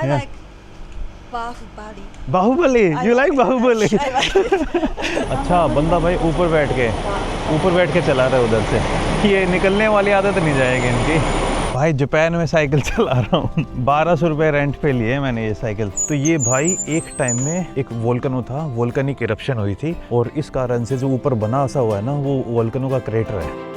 I Yeah. like Bahubali. Bahubali, you like Bahubali? I like it. अच्छा बंदा भाई ऊपर बैठ के चला रहा है उधर से। ये निकलने वाली आदत नहीं जाएगी इनकी। भाई जापान में साइकिल चला रहा हूँ, 1200 रुपये रेंट पे लिए मैंने ये साइकिल। तो ये भाई एक टाइम में एक वोल्केनो था, वोल्केनिक इरप्शन हुई थी और इस कारण से जो ऊपर बना सा हुआ है ना वो वोल्केनो का क्रेटर है।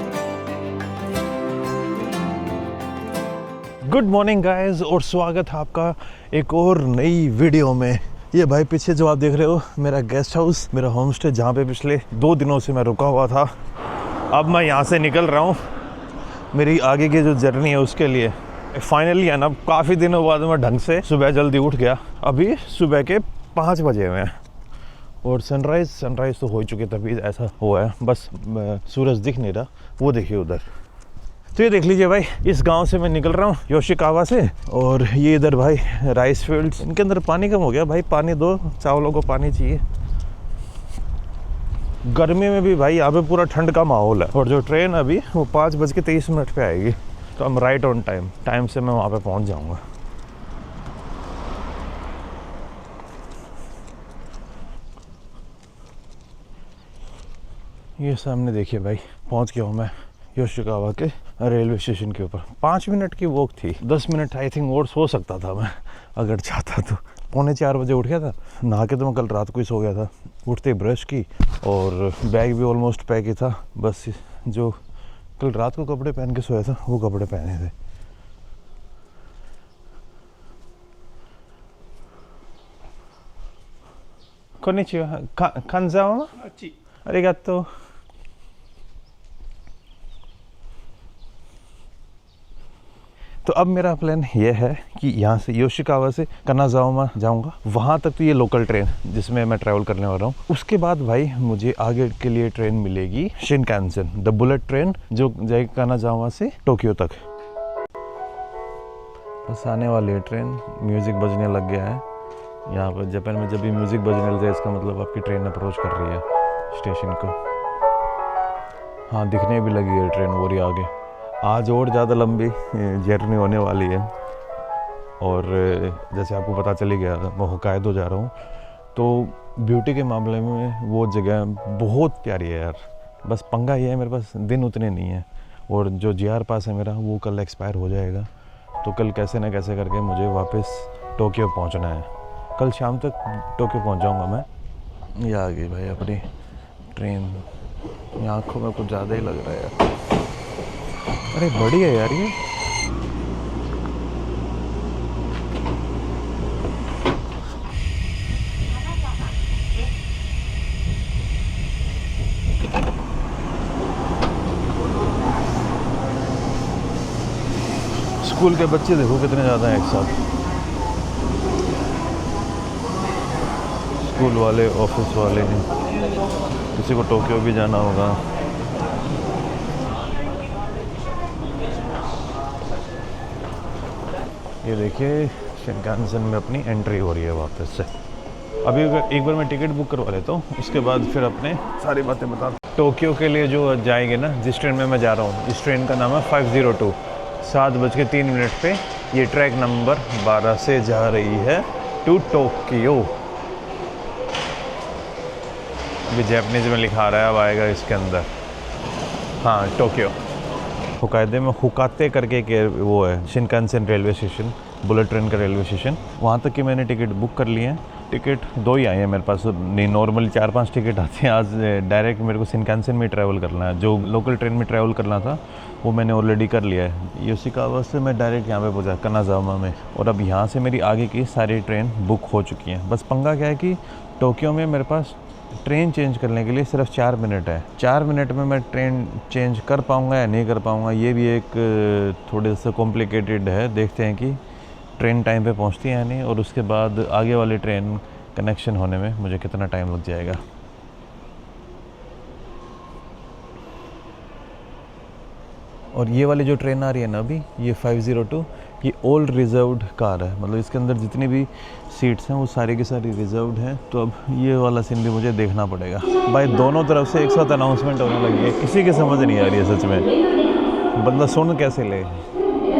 गुड मॉर्निंग गाइस और स्वागत है आपका एक और नई वीडियो में। ये भाई पीछे जो आप देख रहे हो मेरा गेस्ट हाउस, मेरा होम स्टे, जहाँ पे पिछले 2 दिनों से मैं रुका हुआ था। अब मैं यहाँ से निकल रहा हूँ मेरी आगे की जो जर्नी है उसके लिए। फाइनली है ना, काफ़ी दिनों बाद मैं ढंग से सुबह जल्दी उठ गया। अभी सुबह के 5 बजे हुए हैं और सनराइज़ तो हो चुकी, तभी ऐसा हुआ है। बस सूरज दिख नहीं रहा, वो देखिए उधर। तो ये देख लीजिए भाई, इस गांव से मैं निकल रहा हूँ योशिकावा से, और ये इधर भाई राइस फील्ड्स। इनके अंदर पानी कम हो गया भाई, पानी दो, चावलों को पानी चाहिए। गर्मी में भी भाई यहाँ पे पूरा ठंड का माहौल है। और जो ट्रेन अभी वो 5:23 पे आएगी, तो हम राइट ऑन टाइम से मैं वहाँ पे पहुँच जाऊँगा। ये सामने देखिए भाई, पहुँच गया हूँ मैं योशिकावा के रेलवे स्टेशन के ऊपर। 5 मिनट की वॉक थी, 10 मिनट आई थिंक और सो सकता था मैं अगर चाहता तो। 3:45 बजे उठ गया था, नहा के तो मैं कल रात को ही सो गया था। उठते ब्रश की और बैग भी ऑलमोस्ट पैक ही था। बस जो कल रात को कपड़े पहन के सोया था वो कपड़े पहने थे। कोनिचिवा, कांजाओ, अरिगातो। तो अब मेरा प्लान ये है कि यहाँ से योशिकावा से कनाजावा जाऊँगा, वहाँ तक तो ये लोकल ट्रेन जिसमें मैं ट्रैवल करने वाला हूँ। उसके बाद भाई मुझे आगे के लिए ट्रेन मिलेगी शिनकानसेन, द बुलेट ट्रेन, जो जाएगी कनाजावा से टोक्यो तक। बस आने वाली है ट्रेन, म्यूज़िक बजने लग गया है। यहाँ पर जापान में जब भी म्यूज़िक बजने लगता है इसका मतलब आपकी ट्रेन अप्रोच कर रही है स्टेशन को। हाँ, दिखने भी लगी है ट्रेन वो आगे। आज और ज़्यादा लंबी जर्नी होने वाली है, और जैसे आपको पता चली गया मैं होकाइदो जा रहा हूँ। तो ब्यूटी के मामले में वो जगह बहुत प्यारी है यार। बस पंगा ये है मेरे पास दिन उतने नहीं है, और जो जीआर पास है मेरा वो कल एक्सपायर हो जाएगा। तो कल कैसे ना कैसे करके मुझे वापस टोक्यो पहुँचना है। कल शाम तक टोक्यो पहुँच जाऊँगा मैं। ये आ गई भाई अपनी ट्रेन। ये आँखों में कुछ ज़्यादा ही लग रहा है यार। अरे बड़ी है यार ये। स्कूल के बच्चे देखो कितने ज़्यादा हैं एक साथ। स्कूल वाले, ऑफिस वाले हैं, किसी को टोक्यो भी जाना होगा। ये देखिए शिनकानसेन में अपनी एंट्री हो रही है वापस से। अभी एक बार मैं टिकट बुक करवा लेता हूँ, उसके बाद फिर अपने सारी बातें बता। टोक्यो के लिए जो जाएंगे ना, जिस ट्रेन में मैं जा रहा हूँ, इस ट्रेन का नाम है 502। 7:03 पे ये ट्रैक नंबर 12 से जा रही है टू टोक्यो। अभी जैपनीज में लिखा रहा है, अब आएगा इसके अंदर। हाँ, टोक्यो। होकाइदो में हुकाते करके एक वो है Shinkansen railway station, bullet train का रेलवे स्टेशन। वहाँ तक की मैंने टिकट बुक कर लिए हैं। टिकट 2 ही आए हैं मेरे पास, नहीं नॉर्मली 4-5 टिकट आते हैं। आज डायरेक्ट मेरे को शिनकानसेन में ट्रैवल करना है, जो लोकल ट्रेन में ट्रैवल करना था वो मैंने ऑलरेडी कर लिया है। योशिकावा से मैं डायरेक्ट यहाँ पे पहुँचा कनाजावा में, और अब यहाँ से मेरी आगे की सारी ट्रेन बुक हो चुकी हैं। बस पंगा क्या है कि टोक्यो में मेरे पास ट्रेन चेंज करने के लिए सिर्फ 4 मिनट है। 4 मिनट में मैं ट्रेन चेंज कर पाऊँगा या नहीं कर पाऊँगा, ये भी एक थोड़े सा कॉम्प्लिकेटेड है। देखते हैं कि ट्रेन टाइम पे पहुँचती है या नहीं, और उसके बाद आगे वाली ट्रेन कनेक्शन होने में मुझे कितना टाइम लग जाएगा। और ये वाली जो ट्रेन आ रही है ना अभी, ये 502, ये ऑल रिजर्व्ड कार है। मतलब इसके अंदर जितनी भी सीट्स हैं वो सारी की सारी रिजर्व्ड हैं। तो अब ये वाला सीन भी मुझे देखना पड़ेगा। भाई दोनों तरफ से एक साथ अनाउंसमेंट होने लगी है, किसी की समझ नहीं आ रही है सच में। बंदा सुन कैसे ले,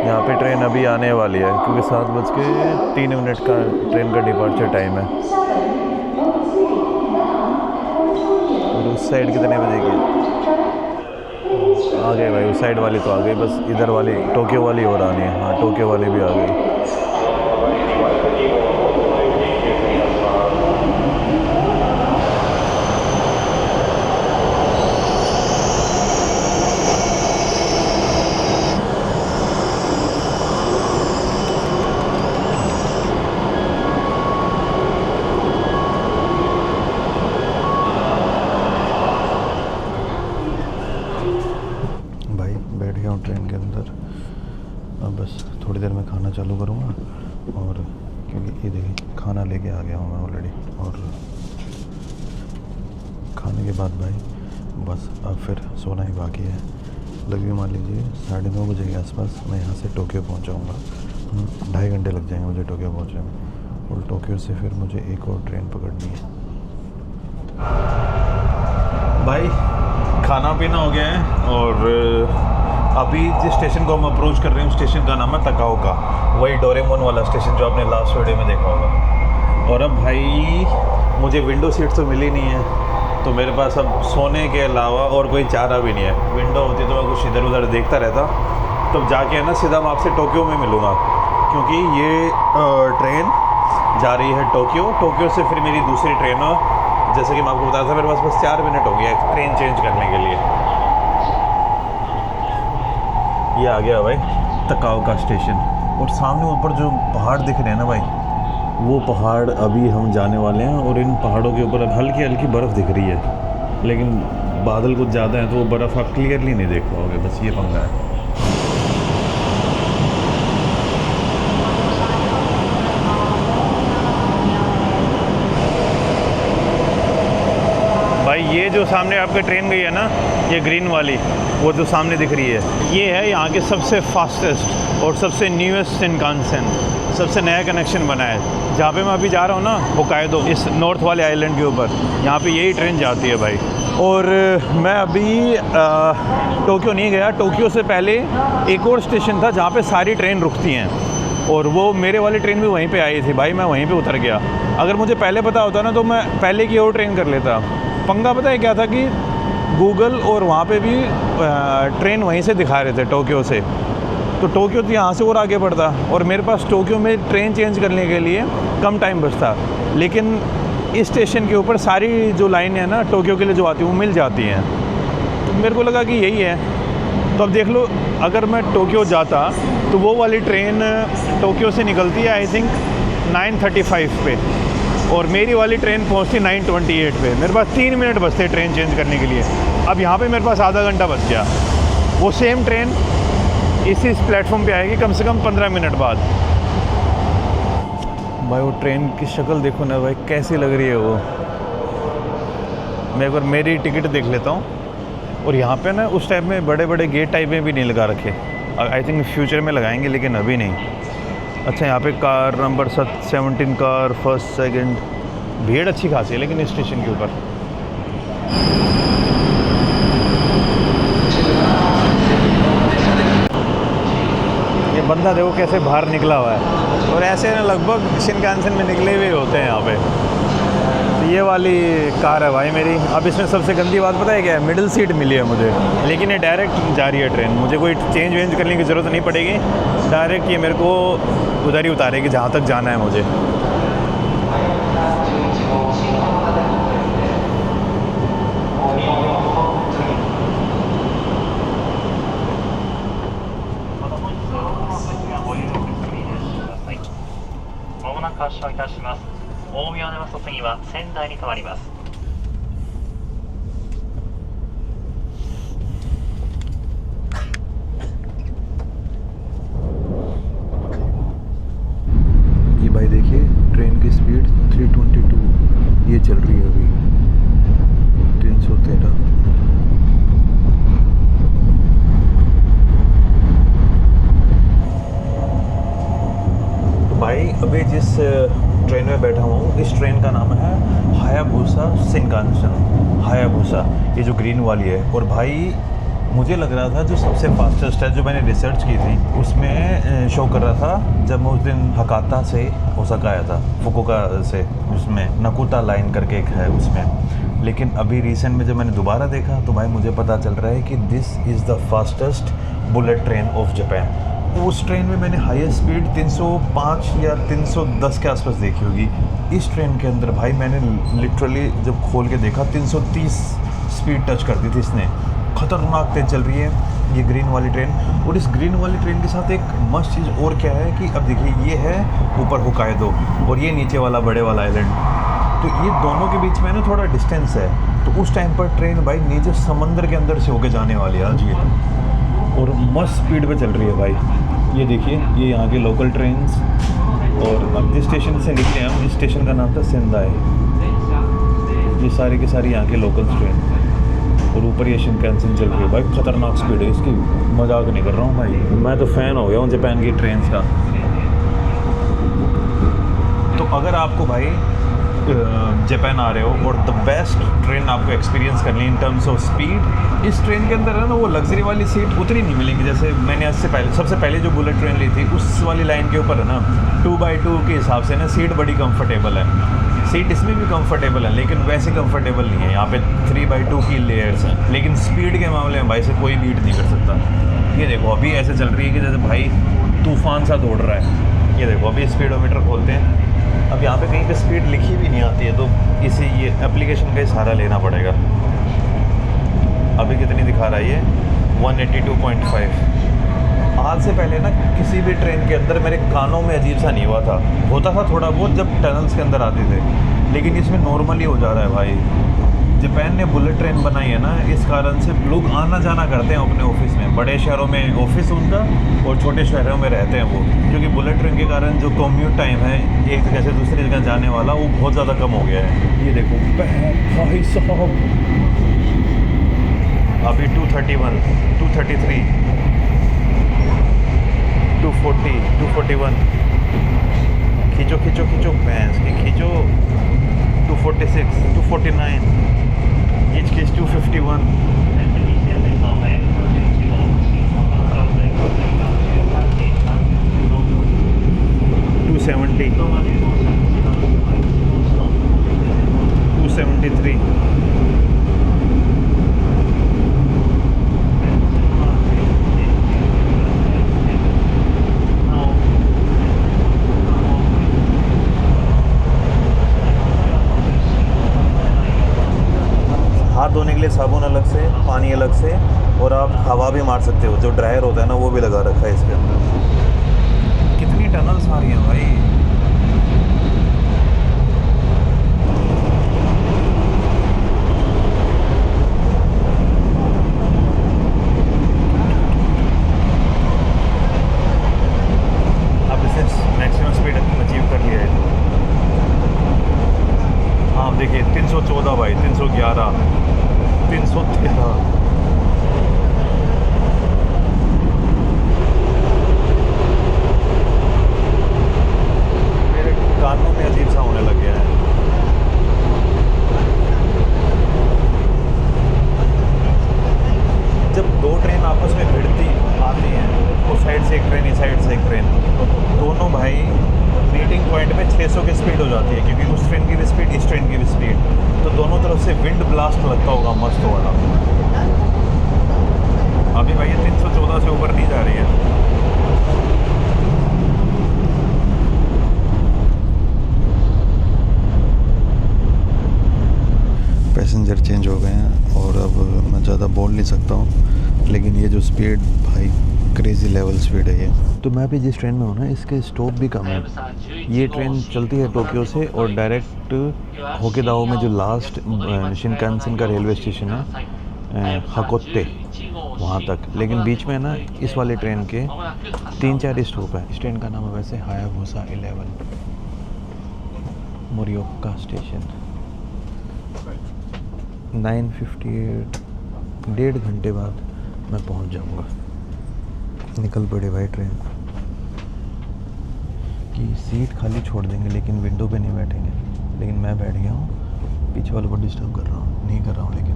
यहाँ पे ट्रेन अभी आने वाली है क्योंकि 7:03 का ट्रेन का डिपार्चर टाइम है। और उस साइड कितने बजे की आ गए भाई? उस साइड वाली तो आ गई, बस इधर वाली टोक्यो वाली और आनी है। हाँ, टोक्यो वाली भी आ गई। ट्रेन के अंदर अब बस थोड़ी देर में खाना चालू करूँगा। और क्योंकि ये देखिए खाना लेके आ गया हूँ मैं ऑलरेडी। और खाने के बाद भाई बस अब फिर सोना ही बाकी है। लगी मान लीजिए 9:30 बजे के आसपास मैं यहाँ से टोक्यो पहुँच जाऊँगा। 2.5 घंटे लग जाएंगे मुझे टोक्यो पहुँचने में। और टोक्यो से फिर मुझे एक और ट्रेन पकड़नी है। भाई खाना पीना हो गया है और अभी जिस स्टेशन को हम अप्रोच कर रहे हैं उस स्टेशन का नाम है तकाओका। वही डोरेमोन वाला स्टेशन जो आपने लास्ट वीडियो में देखा होगा। और अब भाई मुझे विंडो सीट तो मिली नहीं है, तो मेरे पास अब सोने के अलावा और कोई चारा भी नहीं है। विंडो होती तो मैं कुछ इधर उधर देखता रहता। तब जाके है ना सीधा मैं आपसे टोक्यो में मिलूँगा, क्योंकि ये ट्रेन जा रही है टोक्यो। टोक्यो से फिर मेरी दूसरी ट्रेन, जैसे कि मैं आपको बताया था, मेरे पास बस 4 मिनट हो गया ट्रेन चेंज करने के लिए। ये आ गया भाई तकाओका स्टेशन। और सामने ऊपर जो पहाड़ दिख रहे हैं ना भाई, वो पहाड़ अभी हम जाने वाले हैं। और इन पहाड़ों के ऊपर अब हल्की हल्की बर्फ़ दिख रही है, लेकिन बादल कुछ ज़्यादा हैं तो वो बर्फ़ आप क्लियरली नहीं देख पाओगे। बस ये पंगा है। भाई ये जो सामने आपकी ट्रेन गई है ना, ये ग्रीन वाली, वो जो सामने दिख रही है, ये है यहाँ के सबसे फास्टेस्ट और सबसे न्यूएस्ट शिनकानसेन। सबसे नया कनेक्शन बना है। जहाँ पे मैं अभी जा रहा हूँ ना, होकाइडो, इस नॉर्थ वाले आइलैंड के ऊपर, यहाँ पे यही ट्रेन जाती है भाई। और मैं अभी टोक्यो नहीं गया। टोक्यो से पहले एक और स्टेशन था जहाँ पे सारी ट्रेन रुकती हैं, और वो मेरे वाली ट्रेन भी वहीं पे आई थी भाई। मैं वहीं पे उतर गया। अगर मुझे पहले पता होता ना तो मैं पहले की और ट्रेन कर लेता। पंगा पता है क्या था कि गूगल और वहाँ पे भी ट्रेन वहीं से दिखा रहे थे टोक्यो से, तो टोक्यो तो यहाँ से और आगे बढ़ता और मेरे पास टोक्यो में ट्रेन चेंज करने के लिए कम टाइम बचता। लेकिन इस स्टेशन के ऊपर सारी जो लाइनें हैं ना टोक्यो के लिए जो आती हैं वो मिल जाती हैं, तो मेरे को लगा कि यही है। तो अब देख लो, अगर मैं टोक्यो जाता तो वो वाली ट्रेन टोक्यो से निकलती है आई थिंक 9:35 पे, और मेरी वाली ट्रेन पहुंचती 9:28 पे। मेरे पास 3 मिनट बचते ट्रेन चेंज करने के लिए। अब यहाँ पे मेरे पास आधा घंटा बच गया। वो सेम ट्रेन इसी प्लेटफॉर्म पे आएगी कम से कम 15 मिनट बाद। भाई वो ट्रेन की शक्ल देखो ना भाई, कैसी लग रही है वो। मैं एक बार मेरी टिकट देख लेता हूँ। और यहाँ पे ना उस टाइप में बड़े बड़े गेट टाइप में भी नहीं लगा रखे। आई थिंक फ्यूचर में लगाएंगे, लेकिन अभी नहीं। अच्छा, यहाँ पे car number 17 car first second, भीड़ अच्छी खासी है लेकिन इस स्टेशन के ऊपर। ये बंदा देखो कैसे बाहर निकला हुआ है, और ऐसे ना लगभग शिनकानसेन में निकले हुए होते हैं यहाँ पे। तो ये वाली कार है भाई मेरी। अब इसमें सबसे गंदी बात पता है क्या है? मिडिल सीट मिली है मुझे, लेकिन ये डायरेक्ट जा रही है ट्रेन। मुझे कोई चेंज वेंज करने की ज़रूरत नहीं पड़ेगी। डायरेक्ट ये मेरे को उधर ही उतारेगी जहाँ तक जाना है मुझे। ये भाई देखिए ट्रेन की स्पीड 322 ये चल रही है अभी 313। तो भाई अभी जिस ट्रेन में बैठा हूँ, इस ट्रेन का नाम है हायाबुसा शिनकानसेन। हायाबुसा, ये जो ग्रीन वाली है। और भाई मुझे लग रहा था जो सबसे फास्टेस्ट है, जो मैंने रिसर्च की थी उसमें शो कर रहा था जब मैं उस दिन हकाता से ओसाका आया था, फुकुओका से, उसमें नकुता लाइन करके एक है उसमें। लेकिन अभी रिसेंट में जब मैंने दोबारा देखा तो भाई मुझे पता चल रहा है कि this is the fastest bullet train of Japan. उस ट्रेन में मैंने हाईएस्ट स्पीड 305 या 310 के आसपास देखी होगी। इस ट्रेन के अंदर भाई मैंने लिटरली जब खोल के देखा 330 स्पीड टच कर दी थी इसने। खतरनाक तेज चल रही है ये ग्रीन वाली ट्रेन। और इस ग्रीन वाली ट्रेन के साथ एक मस्त चीज़ और क्या है कि अब देखिए ये है ऊपर होकाइडो और ये नीचे वाला बड़े वाला आइलैंड, तो ये दोनों के बीच में ना थोड़ा डिस्टेंस है। तो उस टाइम पर ट्रेन भाई नीचे समंदर के अंदर से होके जाने वाली है आज ये, और मस्त स्पीड पे चल रही है भाई। ये देखिए ये यहाँ के लोकल ट्रेन्स। और अब जिस स्टेशन से निकले हम, जिस स्टेशन का नाम था सेंदाई, ये सारी की सारी यहाँ के लोकल ट्रेन। और ऊपर ये शिनकानसेन चल रही है भाई, खतरनाक स्पीड है इसकी, मजाक नहीं कर रहा हूँ भाई। मैं तो फ़ैन हो गया हूँ जापान की ट्रेन का। तो अगर आपको भाई जापान आ रहे हो और द बेस्ट ट्रेन आपको एक्सपीरियंस करनी इन टर्म्स ऑफ स्पीड, इस ट्रेन के अंदर है ना वो लग्जरी वाली सीट उतनी नहीं मिलेंगी। जैसे मैंने इससे पहले सबसे पहले जो बुलेट ट्रेन ली थी उस वाली लाइन के ऊपर है ना 2x2 के हिसाब से ना सीट बड़ी कंफर्टेबल है। सीट इसमें भी कंफर्टेबल है लेकिन वैसे कंफर्टेबल नहीं है। यहाँ पे 3x2 की लेयर्स हैं, लेकिन स्पीड के मामले में भाई से कोई बीट नहीं कर सकता। ये देखो अभी ऐसे चल रही है कि जैसे भाई तूफान सा दौड़ रहा है। ये देखो अभी स्पीडोमीटर खोलते हैं। अब यहाँ पे कहीं पे स्पीड लिखी भी नहीं आती है, तो इसी ये एप्लीकेशन का ही सहारा लेना पड़ेगा। अभी कितनी दिखा रहा है ये 182.5। आज से पहले ना किसी भी ट्रेन के अंदर मेरे कानों में अजीब सा नहीं हुआ था, होता था थोड़ा बहुत जब टनल्स के अंदर आते थे, लेकिन इसमें नॉर्मली हो जा रहा है भाई। जापान ने बुलेट ट्रेन बनाई है ना, इस कारण से लोग आना जाना करते हैं अपने ऑफिस में। बड़े शहरों में ऑफिस उनका और छोटे शहरों में रहते हैं वो, क्योंकि बुलेट ट्रेन के कारण जो कम्यूट टाइम है एक जगह से दूसरी जगह जाने वाला वो बहुत ज़्यादा कम हो गया है। ये देखो भाई साहब अभी 231, 233, 240, 241, खींचो खींचो खींचो भैंस की खींचो। 246, 249, खींच 251, 270, 273, हाथ धोने के लिए साबुन अलग से, पानी अलग से, और आप हवा भी मार सकते हो, जो ड्रायर होता है ना वो भी लगा रखा है इसके अंदर। कितनी टनल्स आ रही हैं भाई। अब इसे मैक्सिमम स्पीड अचीव कर लिया है। हाँ देखिए 314 भाई, 311, 313। मेरे कानों में अजीब सा होने लग गया है। जब दो ट्रेन आपस में भिड़ती आती हैं, उस साइड से एक ट्रेन इस साइड से एक ट्रेन, तो दोनों भाई मीटिंग पॉइंट पे 600 की स्पीड हो जाती है, क्योंकि उस ट्रेन की भी स्पीड इस ट्रेन की भी स्पीड, तो दोनों तरफ से विंड ब्लास्ट लगता होगा मस्त वाला। अभी भाई ये 314 से ऊपर नहीं जा रही है। पैसेंजर चेंज हो गए हैं और अब मैं ज़्यादा बोल नहीं सकता हूँ, लेकिन ये जो स्पीड भाई क्रेज़ी लेवल स्पीड है ये। तो मैं भी जिस ट्रेन में हूँ ना इसके स्टॉप भी कम है। ये ट्रेन चलती है टोक्यो से और डायरेक्ट होकेदाओ में जो लास्ट शिनकानसेन का रेलवे स्टेशन है हकोते, वहाँ तक। लेकिन बीच में ना इस वाले ट्रेन के 3-4 स्टॉप है। इस ट्रेन का नाम है वैसे हायाबुसा 11 मोरिओका स्टेशन। 9:58, 1.5 घंटे बाद मैं पहुँच जाऊँगा। निकल पड़े भाई ट्रेन की। सीट खाली छोड़ देंगे लेकिन विंडो पे नहीं बैठेंगे। लेकिन मैं बैठ गया हूँ, पीछे वालों को डिस्टर्ब कर रहा हूँ, नहीं कर रहा हूँ, लेकिन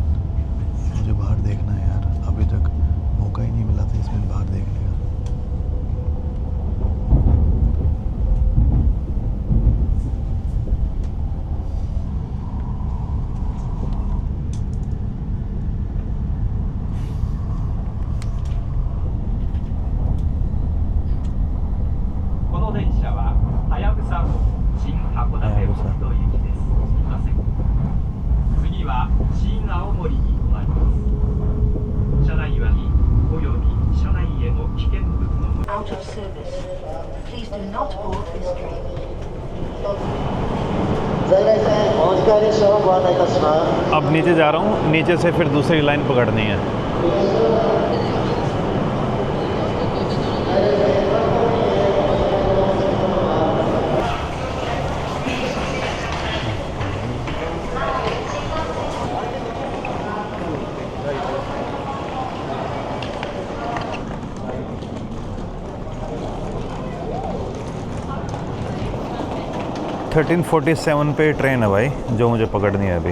मुझे बाहर देखना है यार। अभी तक मौका ही नहीं मिला था इसमें बाहर देखने का। Out of service. Please do not board this train. 在来線お控え列車をご案内いたします。 अब नीचे जा रहा हूँ, नीचे से फिर दूसरी लाइन पकड़नी है। थर्टीन 47 पे ट्रेन है भाई, जो मुझे पकड़नी है अभी।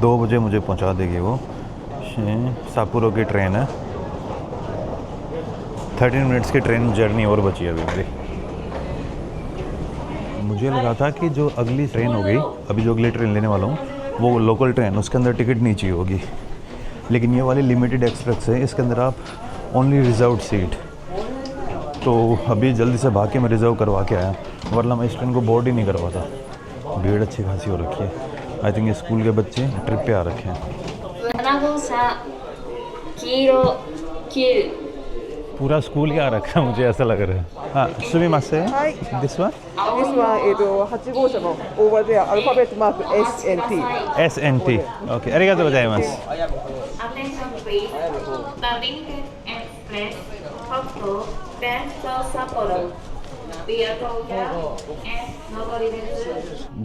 2 बजे मुझे पहुंचा देगी वो। सापुरो की ट्रेन है। 13 मिनट्स की ट्रेन जर्नी और बची है अभी मेरी। मुझे लगा था कि जो अगली ट्रेन होगी, अभी जो अगली ट्रेन लेने वाला हूँ वो लोकल ट्रेन, उसके अंदर टिकट नहीं चाहिए होगी, लेकिन ये वाली लिमिटेड एक्सप्रेस है, इसके अंदर आप ओनली रिजर्व्ड सीट। तो अभी जल्दी से भाग के मैं रिज़र्व करवा के आया, वरना मैं इस ट्रेन को बोर्ड ही नहीं करवाता। भीड़ अच्छी खासी हो रखी है। आई थिंक ये स्कूल के बच्चे ट्रिप पे आ रखे हैं। पूरा स्कूल ही आ रखा है, मुझे ऐसा लग रहा है। हाँ, सुमिमासे। This one? This one 8号車の over there アルファベットマーク SNT。 SNT。ओके, आरिगातो गोजाइमासु। Attention please. The limited express Hokuto bound for Sapporo via Tokyo and Nogori desu.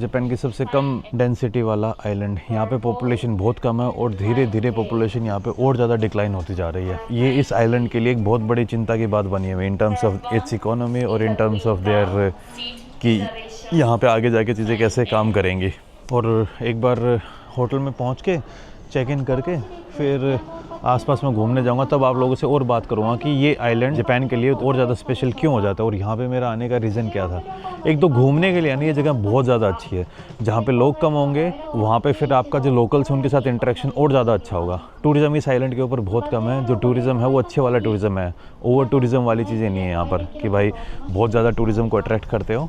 Japan की सबसे कम डेंसिटी वाला आइलैंड, यहाँ पे पॉपुलेशन बहुत कम है और धीरे धीरे पॉपुलेशन यहाँ पे और ज़्यादा डिक्लाइन होती जा रही है। ये इस आइलैंड के लिए एक बहुत बड़ी चिंता की बात बनी है in terms of its economy और इन टर्म्स ऑफ देयर कि यहाँ पे आगे जाके चीज़ें कैसे काम करेंगी। और एक बार होटल में पहुँच के चेक इन करके फिर आसपास में घूमने जाऊंगा, तब आप लोगों से और बात करूंगा कि ये आइलैंड जापान के लिए और ज़्यादा स्पेशल क्यों हो जाता है और यहाँ पे मेरा आने का रीज़न क्या था। एक तो घूमने के लिए यानी ये जगह बहुत ज़्यादा अच्छी है, जहाँ पे लोग कम होंगे वहाँ पे फिर आपका जो लोकल्स हैं उनके साथ इंटरेक्शन और ज़्यादा अच्छा होगा। टूरिज़्म इस आइलैंड के ऊपर बहुत कम है, जो टूरिज़्म है वो अच्छे वाला टूरिज़्म है, ओवर टूरिज़्म वाली चीज़ें नहीं है यहाँ पर कि भाई बहुत ज़्यादा टूरिज़्म को अट्रैक्ट करते हो।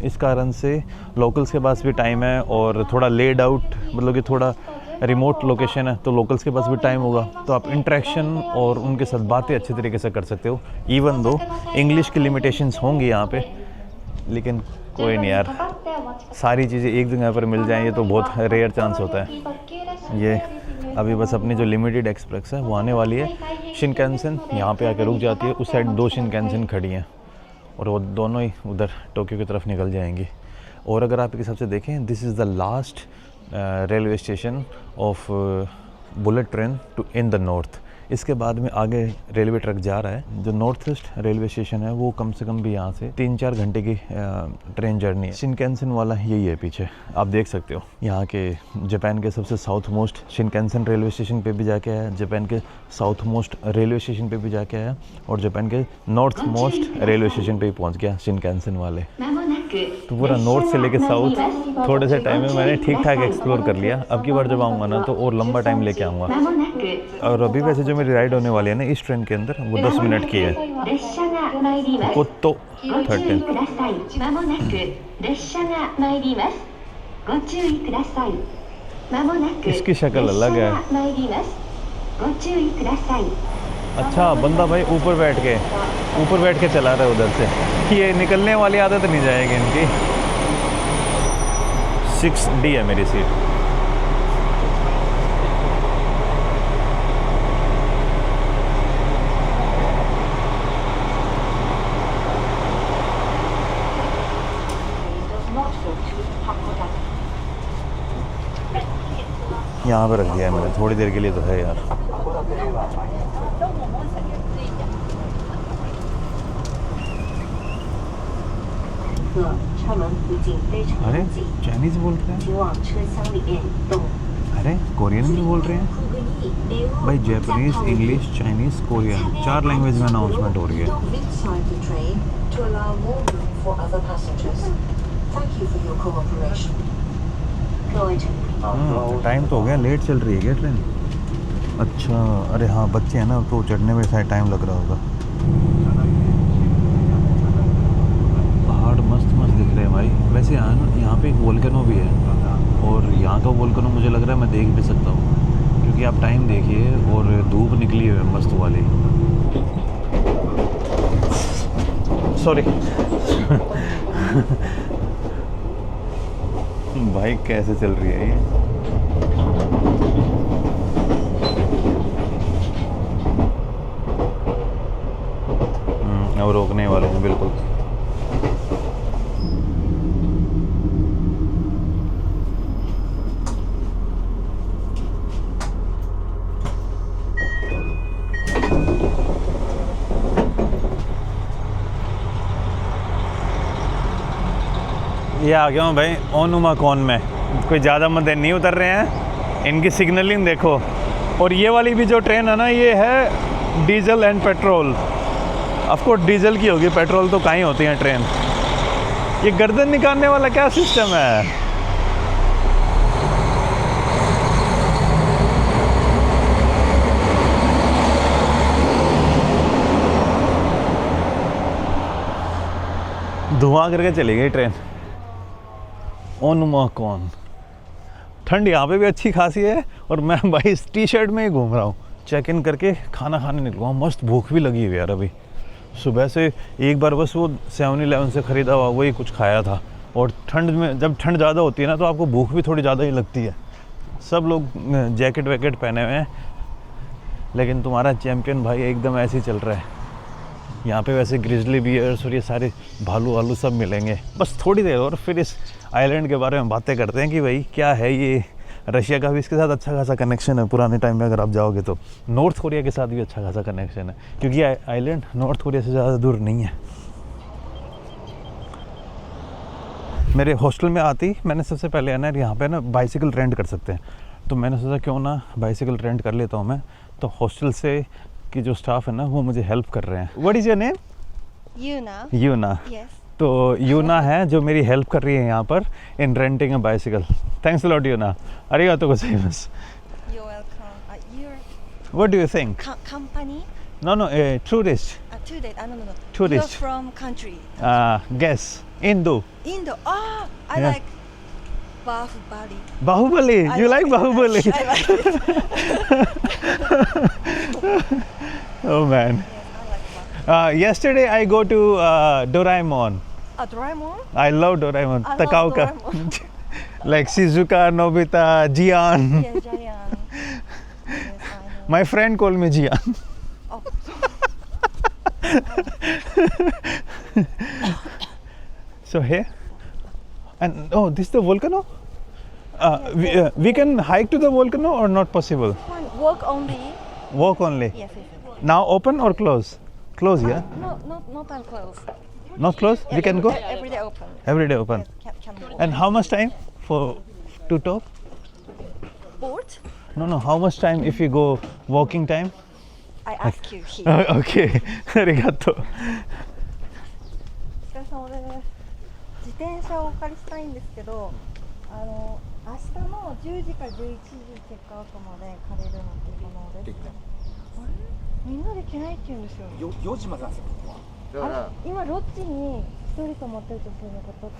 इस कारण से लोकल्स के पास भी टाइम है और थोड़ा लेड आउट, मतलब कि थोड़ा रिमोट लोकेशन है तो लोकल्स के पास भी टाइम होगा, तो आप इंटरेक्शन और उनके साथ बातें अच्छे तरीके से कर सकते हो। इवन दो इंग्लिश की लिमिटेशंस होंगी यहाँ पे, लेकिन कोई नहीं यार, सारी चीज़ें एक जगह पर मिल जाएँ ये तो बहुत रेयर चांस होता है। ये अभी बस अपनी जो लिमिटेड एक्सप्रेस है वो आने वाली है। शिनकानसेन यहाँ पे आके रुक जाती है, उस साइड 2 शिनकानसेन खड़ी हैं और वो दोनों ही उधर टोक्यो की तरफ निकल जाएंगी। और अगर आप एक हिसाब से देखें, this is the last railway station of bullet train to in the north. इसके बाद में आगे रेलवे ट्रैक जा रहा है। जो नॉर्थ ईस्ट रेलवे स्टेशन है वो कम से कम भी यहाँ से 3-4 घंटे की ट्रेन जर्नी है। शिनकानसेन वाला यही है पीछे, आप देख सकते हो। यहाँ के जापान के सबसे south most Shinkansen railway station पे भी जाके आया, जापान के साउथ मोस्ट रेलवे स्टेशन पे भी जाके आया और जापान के नॉर्थ मोस्ट रेलवे स्टेशन पे भी पहुँच गया शिनकानसेन वाले। तो पूरा नॉर्थ से लेके साउथ थोड़े से टाइम में मैंने ठीक ठाक एक्सप्लोर कर लिया। अब की बार जब आऊँगा ना तो और लंबा टाइम लेके आऊँगा। और अभी वैसे जो मेरी राइड होने वाली है ना इस ट्रेन के अंदर, वो 10 मिनट की है। कोतो 13। इसकी शक्ल अलग है। अच्छा बंदा भाई ऊपर बैठ के चला रहा है उधर से। ये निकलने वाली आदत नहीं जाएगी इनकी। 6D है मेरी सीट। यहाँ पे रख दिया है मैंने, थोड़ी देर के लिए तो है यार। अरे चाइनीज बोल रहे हैं। अरे कोरियन भी बोल रहे हैं भाई, Japanese, English, Chinese, Korean, 4 language में अनाउंसमेंट हो रही है। Stop inside the train to allow more room for other passengers. Thank you for your cooperation. Lloyd. Time तो हो गया, लेट चल रही है क्या ट्रेन? अच्छा, अरे हाँ बच्चे हैं ना तो चढ़ने में शायद टाइम लग रहा होगा। पहाड़ मस्त मस्त दिख रहे हैं भाई। वैसे यहाँ पे एक वोल्केनो भी है और यहाँ का वोल्केनो मुझे लग रहा है मैं देख भी सकता हूँ, क्योंकि आप टाइम देखिए और धूप निकली हुई है मस्त वाली। सॉरी भाई कैसे चल रही है ये? अब रोकने वाले हैं बिल्कुल। ये आ गया हूँ भाई ओनुमाकोन में। कोई ज़्यादा मध्य नहीं उतर रहे हैं, इनकी सिग्नलिंग देखो। और ये वाली भी जो ट्रेन है ना, ये है diesel and petrol. Of course diesel की होगी, पेट्रोल तो कहीं होती है ट्रेन। ये गर्दन निकालने वाला क्या सिस्टम है? धुआं करके चली गई ट्रेन। ओनुमाकोन। ठंड यहाँ पे भी अच्छी खासी है और मैं भाई इस टी शर्ट में ही घूम रहा हूँ। चेक इन करके खाना खाने निकला हूँ। मस्त भूख भी लगी हुई यार। अभी सुबह से एक बार बस वो 7-Eleven से ख़रीदा हुआ वही कुछ खाया था। और ठंड में, जब ठंड ज़्यादा होती है ना, तो आपको भूख भी थोड़ी ज़्यादा ही लगती है। सब लोग जैकेट वैकेट पहने हुए हैं, लेकिन तुम्हारा चैम्पियन भाई एकदम ऐसे ही चल रहा है। यहाँ पे वैसे ग्रिजली बियर्स और ये सारे भालू वालू सब मिलेंगे। बस थोड़ी देर और फिर इस आइलैंड के बारे में बातें करते हैं कि भाई क्या है ये। रशिया का भी इसके साथ अच्छा खासा कनेक्शन है पुराने टाइम में। अगर आप जाओगे तो नॉर्थ कोरिया के साथ भी अच्छा खासा कनेक्शन है, क्योंकि आइलैंड नॉर्थ कोरिया से ज़्यादा दूर नहीं है। मेरे हॉस्टल में आती मैंने सबसे पहले है ना, यहाँ पे ना बाइसिकल रेंट कर सकते हैं, तो मैंने सोचा क्यों ना बाइसिकल रेंट कर लेता हूँ मैं। तो हॉस्टल से कि जो स्टाफ है ना, वो मुझे हेल्प कर रहे हैं। What is your name? Yuna. Yes. तो यूना है जो मेरी हेल्प कर रही है यहाँ पर in renting a bicycle. Thanks a lot Yuna. अरिगातो गोजाइमासु। You're welcome. You're what do you think? company? No tourist. Today? No. Tourist. You're from country? Guess. Indo. Indo. Ah, I Yeah. like Bahubali. Bahubali. I You like Bahubali? I like it. Oh man. Yes, I like Bahubali. Yesterday I go to Doraemon. Doraemon? I love Doraemon. I love Takauka. Doraemon. Like Shizuka, Nobita, Jian. Yeah, Giant. Yes, I know. My friend called me Jian. Oh. So here, and oh, this is the volcano. We can hike to the volcano or not possible? Fine. Walk only. Walk only. Yes. Now open or close? Close, yeah. No, not time close. Not close. We can go Every day open. every day open. Yes, can walk. And how much time to talk? Boat? No. How much time if you go walking time? I ask you here. Okay. Arigato. お疲れ様です。自転車をお借りしたいんですけど、明日の10時から11時チェックアウトまで借りるのって可能ですか？あれ？みんなで来ないって言うんですよ。4時までなんですよ、ここは。だから今ロッジに一人泊まってる女性の方。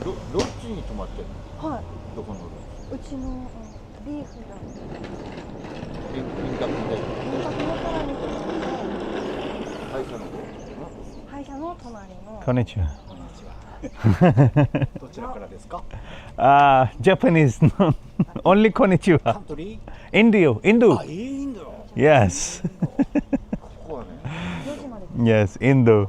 ロッジに泊まってるの？はい。どこのロッジ？うちのビーフが輪郭で民泊のさらに会社の会社の隣の。 Konnichiwa. どちらからですか？ Japanese. No. Only konnichiwa. カントリー？ Indio. いいんだよ。 Yes. ここはね。 4時まで。 Yes. Indo.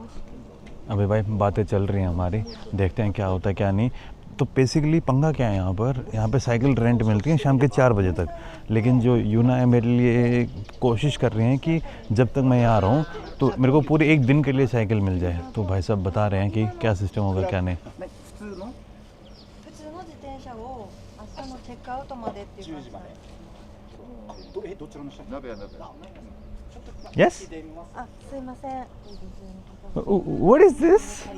अबे भाई बातें चल रही हैं हमारी, देखते हैं क्या होता है क्या नहीं। तो बेसिकली पंगा क्या है यहाँ पे साइकिल रेंट मिलती है शाम के 4 बजे तक। लेकिन जो यूना है मेरे लिए कोशिश कर रहे हैं कि जब तक मैं यहाँ रहूँ तो मेरे को पूरे एक दिन के लिए साइकिल मिल जाए। तो भाई साहब बता रहे हैं कि क्या सिस्टम होगा क्या नहीं। 普通の自転車を明日のチェックアウトまでっていう感じで。どちらの下鍋や鍋。 Yes? あ、すいません。 What is this?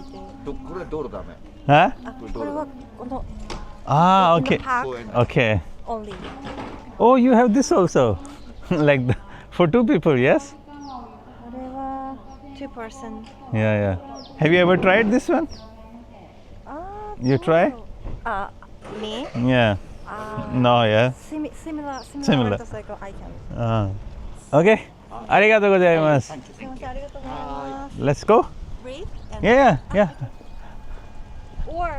これ道路ダメ。 Huh? あ、これはこの Ah, okay. パーク Okay. only。 Oh, you have this also. Like for two people, yes? これは2 person。 Yeah, yeah. Have you ever tried this one? あー You try? あ、me？ Yeah. あ No, yeah. similar Similar. motorcycle I can。 Okay. ありがとうございます。すいません、ありがとうございます。 Let's go. Breathe and Yeah, yeah, yeah. or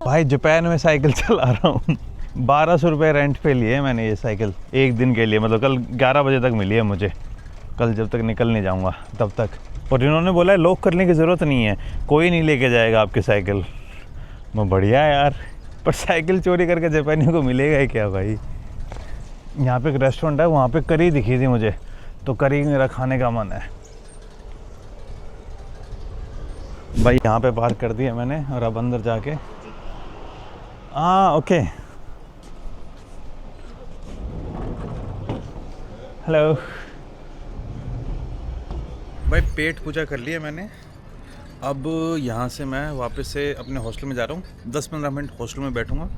भाई Japan में cycle चला रहा हूँ 1200 रुपये rent पे लिए मैंने ये साइकिल एक दिन के लिए, मतलब कल 11 बजे तक मिली है मुझे, कल जब तक निकल नहीं जाऊँगा तब तक। और इन्होंने बोला है लॉक करने की ज़रूरत नहीं है, कोई नहीं लेके जाएगा आपकी साइकिल। मैं बढ़िया है यार, पर साइकिल चोरी करके जापानियों को मिलेगा ही क्या भाई। यहाँ पे एक रेस्टोरेंट है, वहाँ पे करी दिखी थी मुझे, तो करी मेरा खाने का मन है भाई। यहाँ पे पार्क कर दिया मैंने और अब अंदर जाके ओके। हेलो भाई, पेट पूजा कर लिया मैंने। अब यहाँ से मैं वापस से अपने हॉस्टल में जा रहा हूँ। 10-15 मिनट हॉस्टल में बैठूँगा,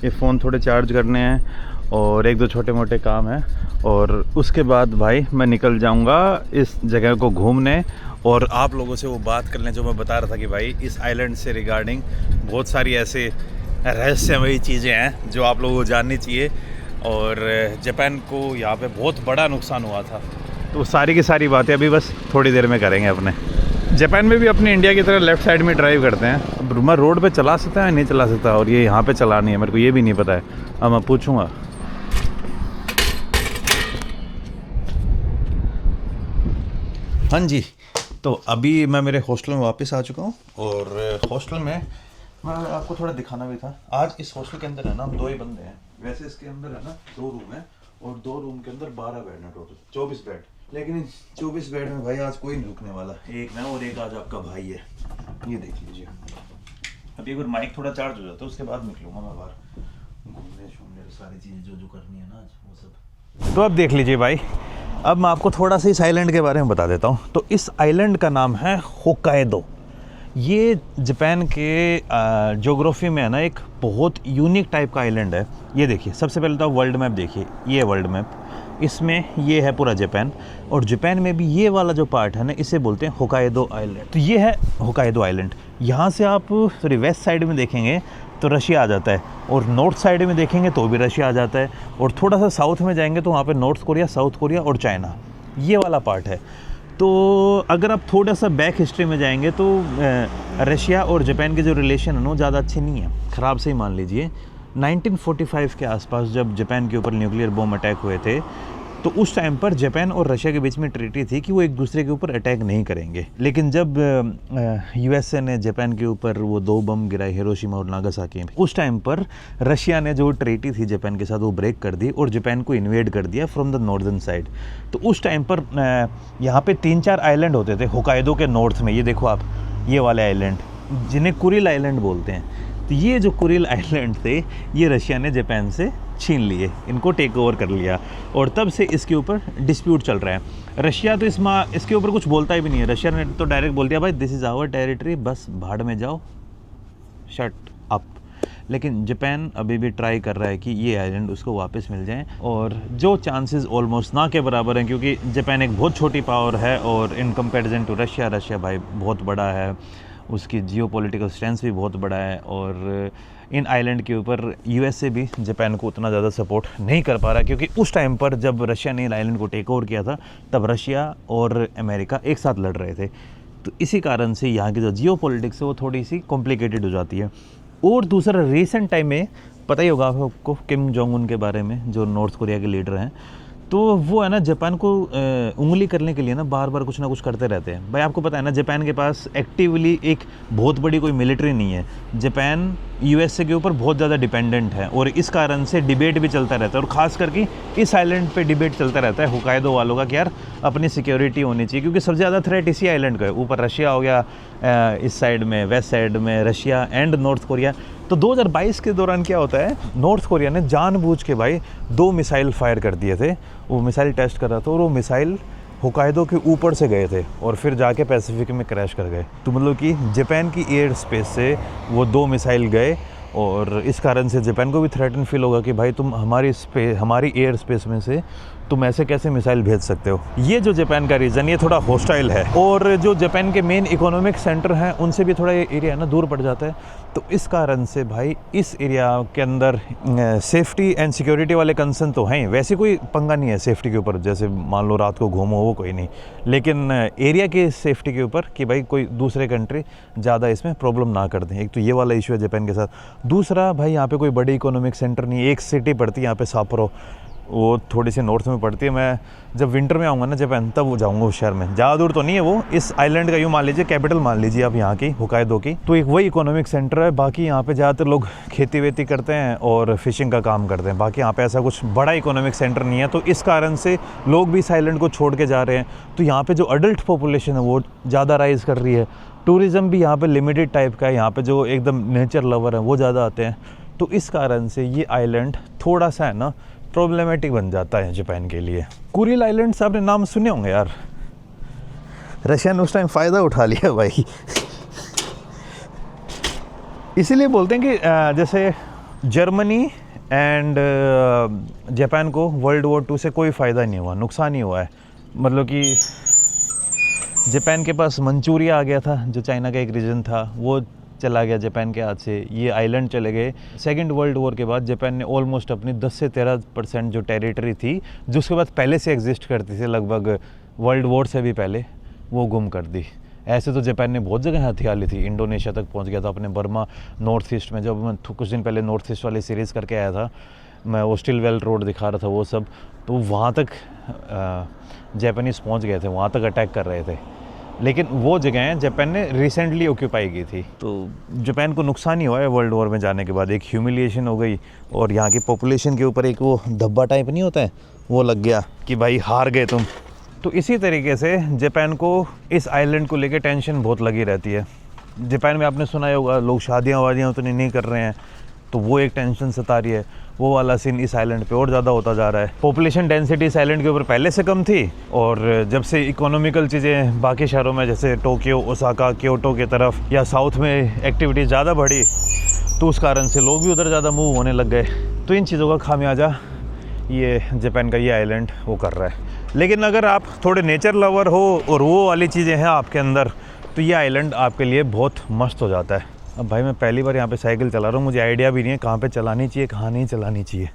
ये फ़ोन थोड़े चार्ज करने हैं और एक दो छोटे मोटे काम हैं, और उसके बाद भाई मैं निकल जाऊँगा इस जगह को घूमने और आप लोगों से वो बात कर लें जो मैं बता रहा था कि भाई इस आइलैंड से रिगार्डिंग बहुत सारी ऐसे रहस्यमयी चीज़ें हैं जो आप लोगों को जाननी चाहिए। और जापान को यहाँ पे बहुत बड़ा नुकसान हुआ था, तो वो सारी की सारी बातें अभी बस थोड़ी देर में करेंगे। अपने जापान में भी अपने इंडिया की तरह लेफ़्ट साइड में ड्राइव करते हैं। अब मैं रोड पे चला सकता है नहीं चला सकता, और ये यहाँ पे चलानी है मेरे को ये भी नहीं पता है, अब मैं पूछूँगा। हाँ जी, तो अभी मैं मेरे हॉस्टल में वापस आ चुका हूँ, और हॉस्टल में मैं आपको थोड़ा दिखाना भी था। आज इस हॉस्टल के अंदर है ना हम 2 ही बंदे हैं, वैसे इसके अंदर है ना 2 रूम है, और 2 रूम के अंदर 12 बेड है, टोटल 24 बेड। लेकिन इन 24 बेड में भाई आज कोई नहीं रुकने वाला, एक मैं और एक आज आपका भाई है, ये देख लीजिए। अभी एक बार माइक थोड़ा चार्ज हो जाता है उसके बाद निकलूँगा मैं बाहर घूमने शूमने, सारी चीज़ें जो करनी है ना आज वो सब। तो अब देख लीजिए भाई, अब मैं आपको थोड़ा सा इस आइलैंड के बारे में बता देता हूँ। तो इस आइलैंड का नाम है होकाइडो। ये जापान के ज्योग्राफी में है ना एक बहुत यूनिक टाइप का आइलैंड है। ये देखिए, सबसे पहले तो वर्ल्ड मैप देखिए, ये वर्ल्ड मैप, इसमें ये है पूरा जापान, और जापान में भी ये वाला जो पार्ट है ना इसे बोलते हैं होकाइडो आइलैंड। तो ये है होकाइडो आइलैंड। यहाँ से आप वेस्ट साइड में देखेंगे तो रशिया आ जाता है, और नॉर्थ साइड में देखेंगे तो भी रशिया आ जाता है, और थोड़ा सा साउथ में जाएंगे तो वहाँ पे नॉर्थ कोरिया, साउथ कोरिया और चाइना, ये वाला पार्ट है। तो अगर आप थोड़ा सा बैक हिस्ट्री में जाएंगे तो रशिया और जापान के जो रिलेशन है ना ज़्यादा अच्छे नहीं है, ख़राब से ही मान लीजिए। 1945 के आसपास जब जापान के ऊपर न्यूक्लियर बॉम्ब अटैक हुए थे, तो उस टाइम पर जापान और रशिया के बीच में ट्रीटी थी कि वो एक दूसरे के ऊपर अटैक नहीं करेंगे। लेकिन जब यूएसए ने जापान के ऊपर वो 2 बम गिराए, हिरोशिमा और नागासाकी में, उस टाइम पर रशिया ने जो ट्रीटी थी जापान के साथ वो ब्रेक कर दी और जापान को इन्वेड कर दिया फ्रॉम द नॉर्दर्न साइड। तो उस टाइम पर यहाँ पे 3-4 आइलैंड होते थे होकाइडो के नॉर्थ में, ये देखो आप, ये वाले आइलैंड जिन्हें कुरिल आइलैंड बोलते हैं। तो ये जो कुरिल आइलैंड थे ये रशिया ने जापान से छीन लिए, इनको टेक ओवर कर लिया, और तब से इसके ऊपर डिस्प्यूट चल रहा है। रशिया तो इसके ऊपर कुछ बोलता ही भी नहीं है, रशिया ने तो डायरेक्ट बोल दिया भाई दिस इज़ आवर टेरिटरी, बस भाड़ में जाओ, शट अप। लेकिन जापान अभी भी ट्राई कर रहा है कि ये आइलैंड उसको वापस मिल जाएं, और जो चांसेस ऑलमोस्ट ना के बराबर हैं, क्योंकि जापान एक बहुत छोटी पावर है और इन कंपैरिजन टू रशिया भाई बहुत बड़ा है, उसकी जियोपॉलिटिकल स्ट्रेंथ भी बहुत बड़ा है, और इन आइलैंड के ऊपर यूएसए भी जापान को उतना ज़्यादा सपोर्ट नहीं कर पा रहा, क्योंकि उस टाइम पर जब रशिया ने इन आइलैंड को टेक ओवर किया था तब रशिया और अमेरिका एक साथ लड़ रहे थे। तो इसी कारण से यहाँ की जो जियोपॉलिटिक्स है वो थोड़ी सी कॉम्प्लिकेटेड हो जाती है। और दूसरा, रिसेंट टाइम में पता ही होगा आपको किम जोंग उन के बारे में, जो नॉर्थ कोरिया के लीडर हैं, तो वो है ना जापान को उंगली करने के लिए ना बार बार कुछ ना कुछ करते रहते हैं। भाई आपको पता है ना जापान के पास एक्टिवली एक बहुत बड़ी कोई मिलिट्री नहीं है, जापान यूएसए के ऊपर बहुत ज़्यादा डिपेंडेंट है, और इस कारण से डिबेट भी चलता रहता है, और ख़ास करके इस आइलैंड पे डिबेट चलता रहता है होकाइडो वालों का कि यार अपनी सिक्योरिटी होनी चाहिए, क्योंकि सबसे ज़्यादा थ्रेट इसी आइलैंड का है। ऊपर रशिया हो गया, इस साइड में वेस्ट साइड में रशिया एंड नॉर्थ कोरिया, तो 2022 के दौरान क्या होता है, नॉर्थ कोरिया ने जानबूझ के भाई 2 मिसाइल फायर कर दिए थे। वो मिसाइल टेस्ट कर रहा था और वो मिसाइल होकाइडो के ऊपर से गए थे और फिर जाके पैसिफिक में क्रैश कर गए। तो मतलब कि जापान की एयर स्पेस से वो 2 मिसाइल गए और इस कारण से जापान को भी थ्रेटन फील होगा कि भाई तुम हमारी एयर स्पेस में से तुम ऐसे कैसे मिसाइल भेज सकते हो। ये जो जापान का रीजन ये थोड़ा हॉस्टाइल है और जो जापान के मेन इकोनॉमिक सेंटर हैं उनसे भी थोड़ा ये एरिया ना दूर पड़ जाता है। तो इस कारण से भाई इस एरिया के अंदर सेफ्टी एंड सिक्योरिटी वाले कंसर्न तो हैं, वैसे कोई पंगा नहीं है सेफ्टी के ऊपर, जैसे मान लो रात को घूमो वो कोई नहीं, लेकिन एरिया के सेफ्टी के ऊपर कि भाई कोई दूसरे कंट्री ज़्यादा इसमें प्रॉब्लम ना कर दें। एक तो ये वाला इशू है जापान के साथ। दूसरा भाई यहाँ पे कोई बड़ी इकोनॉमिक सेंटर नहीं है, एक सिटी पड़ती है यहाँ पे साप्पोरो, वो थोड़ी सी नॉर्थ में पड़ती है। मैं जब विंटर में आऊँगा ना जापान तब वो जाऊँगा उस शहर में, ज़्यादा दूर तो नहीं है वो, इस आइलैंड का यूँ मान लीजिए कैपिटल मान लीजिए आप यहाँ की होकाइडो की। तो एक वही इकोनॉमिक सेंटर है। बाकी यहाँ पे ज़्यादातर लोग खेती वेती करते हैं और फिशिंग का काम करते हैं। बाकी यहाँ पे ऐसा कुछ बड़ा इकोनॉमिक सेंटर नहीं है, तो इस कारण से लोग भी इस आइलैंड को छोड़ के जा रहे हैं। तो यहाँ पे जो अडल्ट पॉपुलेशन है वो ज़्यादा राइज़ कर रही है। टूरिज़्म भी यहाँ पे लिमिटेड टाइप का है, यहाँ पे जो एकदम नेचर लवर है वो ज़्यादा आते हैं। तो इस कारण से ये आइलैंड थोड़ा सा है ना प्रॉब्लमेटिक बन जाता है जापान के लिए। कुरिल आइलैंड्स आपने नाम सुने होंगे यार, रशिया ने उस टाइम फ़ायदा उठा लिया भाई। इसीलिए बोलते हैं कि जैसे जर्मनी एंड जापान को वर्ल्ड वॉर 2 से कोई फ़ायदा नहीं हुआ, नुकसान ही हुआ है। मतलब कि जापान के पास मंचूरिया आ गया था जो चाइना का एक रीजन था, वो चला गया जापान के हाथ से, ये आइलैंड चले गए। सेकेंड वर्ल्ड वॉर के बाद जापान ने ऑलमोस्ट अपनी 10 से 13% जो टेरिटरी थी जो उसके बाद पहले से एग्जिस्ट करती थी लगभग वर्ल्ड वॉर से भी पहले, वो गुम कर दी। ऐसे तो जापान ने बहुत जगह हथियार ली थी, इंडोनेशिया तक पहुंच गया था, अपने बर्मा नॉर्थ ईस्ट में। जब मैं कुछ दिन पहले नॉर्थ ईस्ट वाली सीरीज़ करके आया था, मैं ओस्टिल वेल रोड दिखा रहा था वो सब, तो वहाँ तक जापानीज़ पहुँच गए थे, वहाँ तक अटैक कर रहे थे। लेकिन वो जगहें जापान ने रिसेंटली ऑक्यूपाई की थी। तो जापान को नुकसान ही हुआ है वर्ल्ड वॉर में जाने के बाद, एक ह्यूमिलिएशन हो गई और यहाँ की पॉपुलेशन के ऊपर एक वो धब्बा टाइप नहीं होता है वो लग गया कि भाई हार गए तुम। तो इसी तरीके से जापान को इस आइलैंड को लेकर टेंशन बहुत लगी रहती है। जापान में आपने सुना ही होगा लोग शादियाँ वादियाँ उतनी नहीं कर रहे हैं, तो वो एक टेंशन सता रही है। वो वाला सीन इस आइलैंड पे और ज़्यादा होता जा रहा है। पॉपुलेशन डेंसिटी इस आइलैंड के ऊपर पहले से कम थी और जब से इकोनॉमिकल चीज़ें बाकी शहरों में जैसे टोक्यो, ओसाका, क्योटो की तरफ या साउथ में एक्टिविटीज़ ज़्यादा बढ़ी, तो उस कारण से लोग भी उधर ज़्यादा मूव होने लग गए। तो इन चीज़ों का खामियाजा ये जापान का ये आइलैंड वो कर रहा है। लेकिन अगर आप थोड़े नेचर लवर हो और वो वाली चीज़ें हैं आपके अंदर, तो ये आइलैंड आपके लिए बहुत मस्त हो जाता है। अब भाई मैं पहली बार यहाँ पे साइकिल चला रहा हूँ, मुझे आइडिया भी नहीं है कहाँ पे चलानी चाहिए कहाँ नहीं चलानी चाहिए।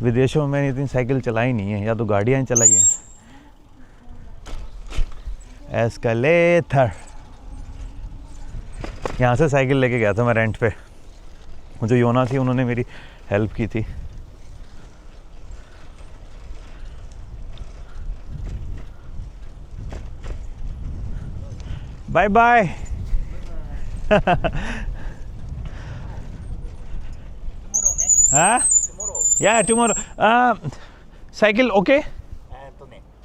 विदेशों में मैंने इतनी साइकिल चलाई नहीं है, या तो गाड़ियाँ ही चलाई हैं। एस्केलेटर, यहाँ से साइकिल लेके गया था मैं रेंट पे, जो योना थी उन्होंने मेरी हेल्प की थी। Bye bye. हाँ या tomorrow cycle okay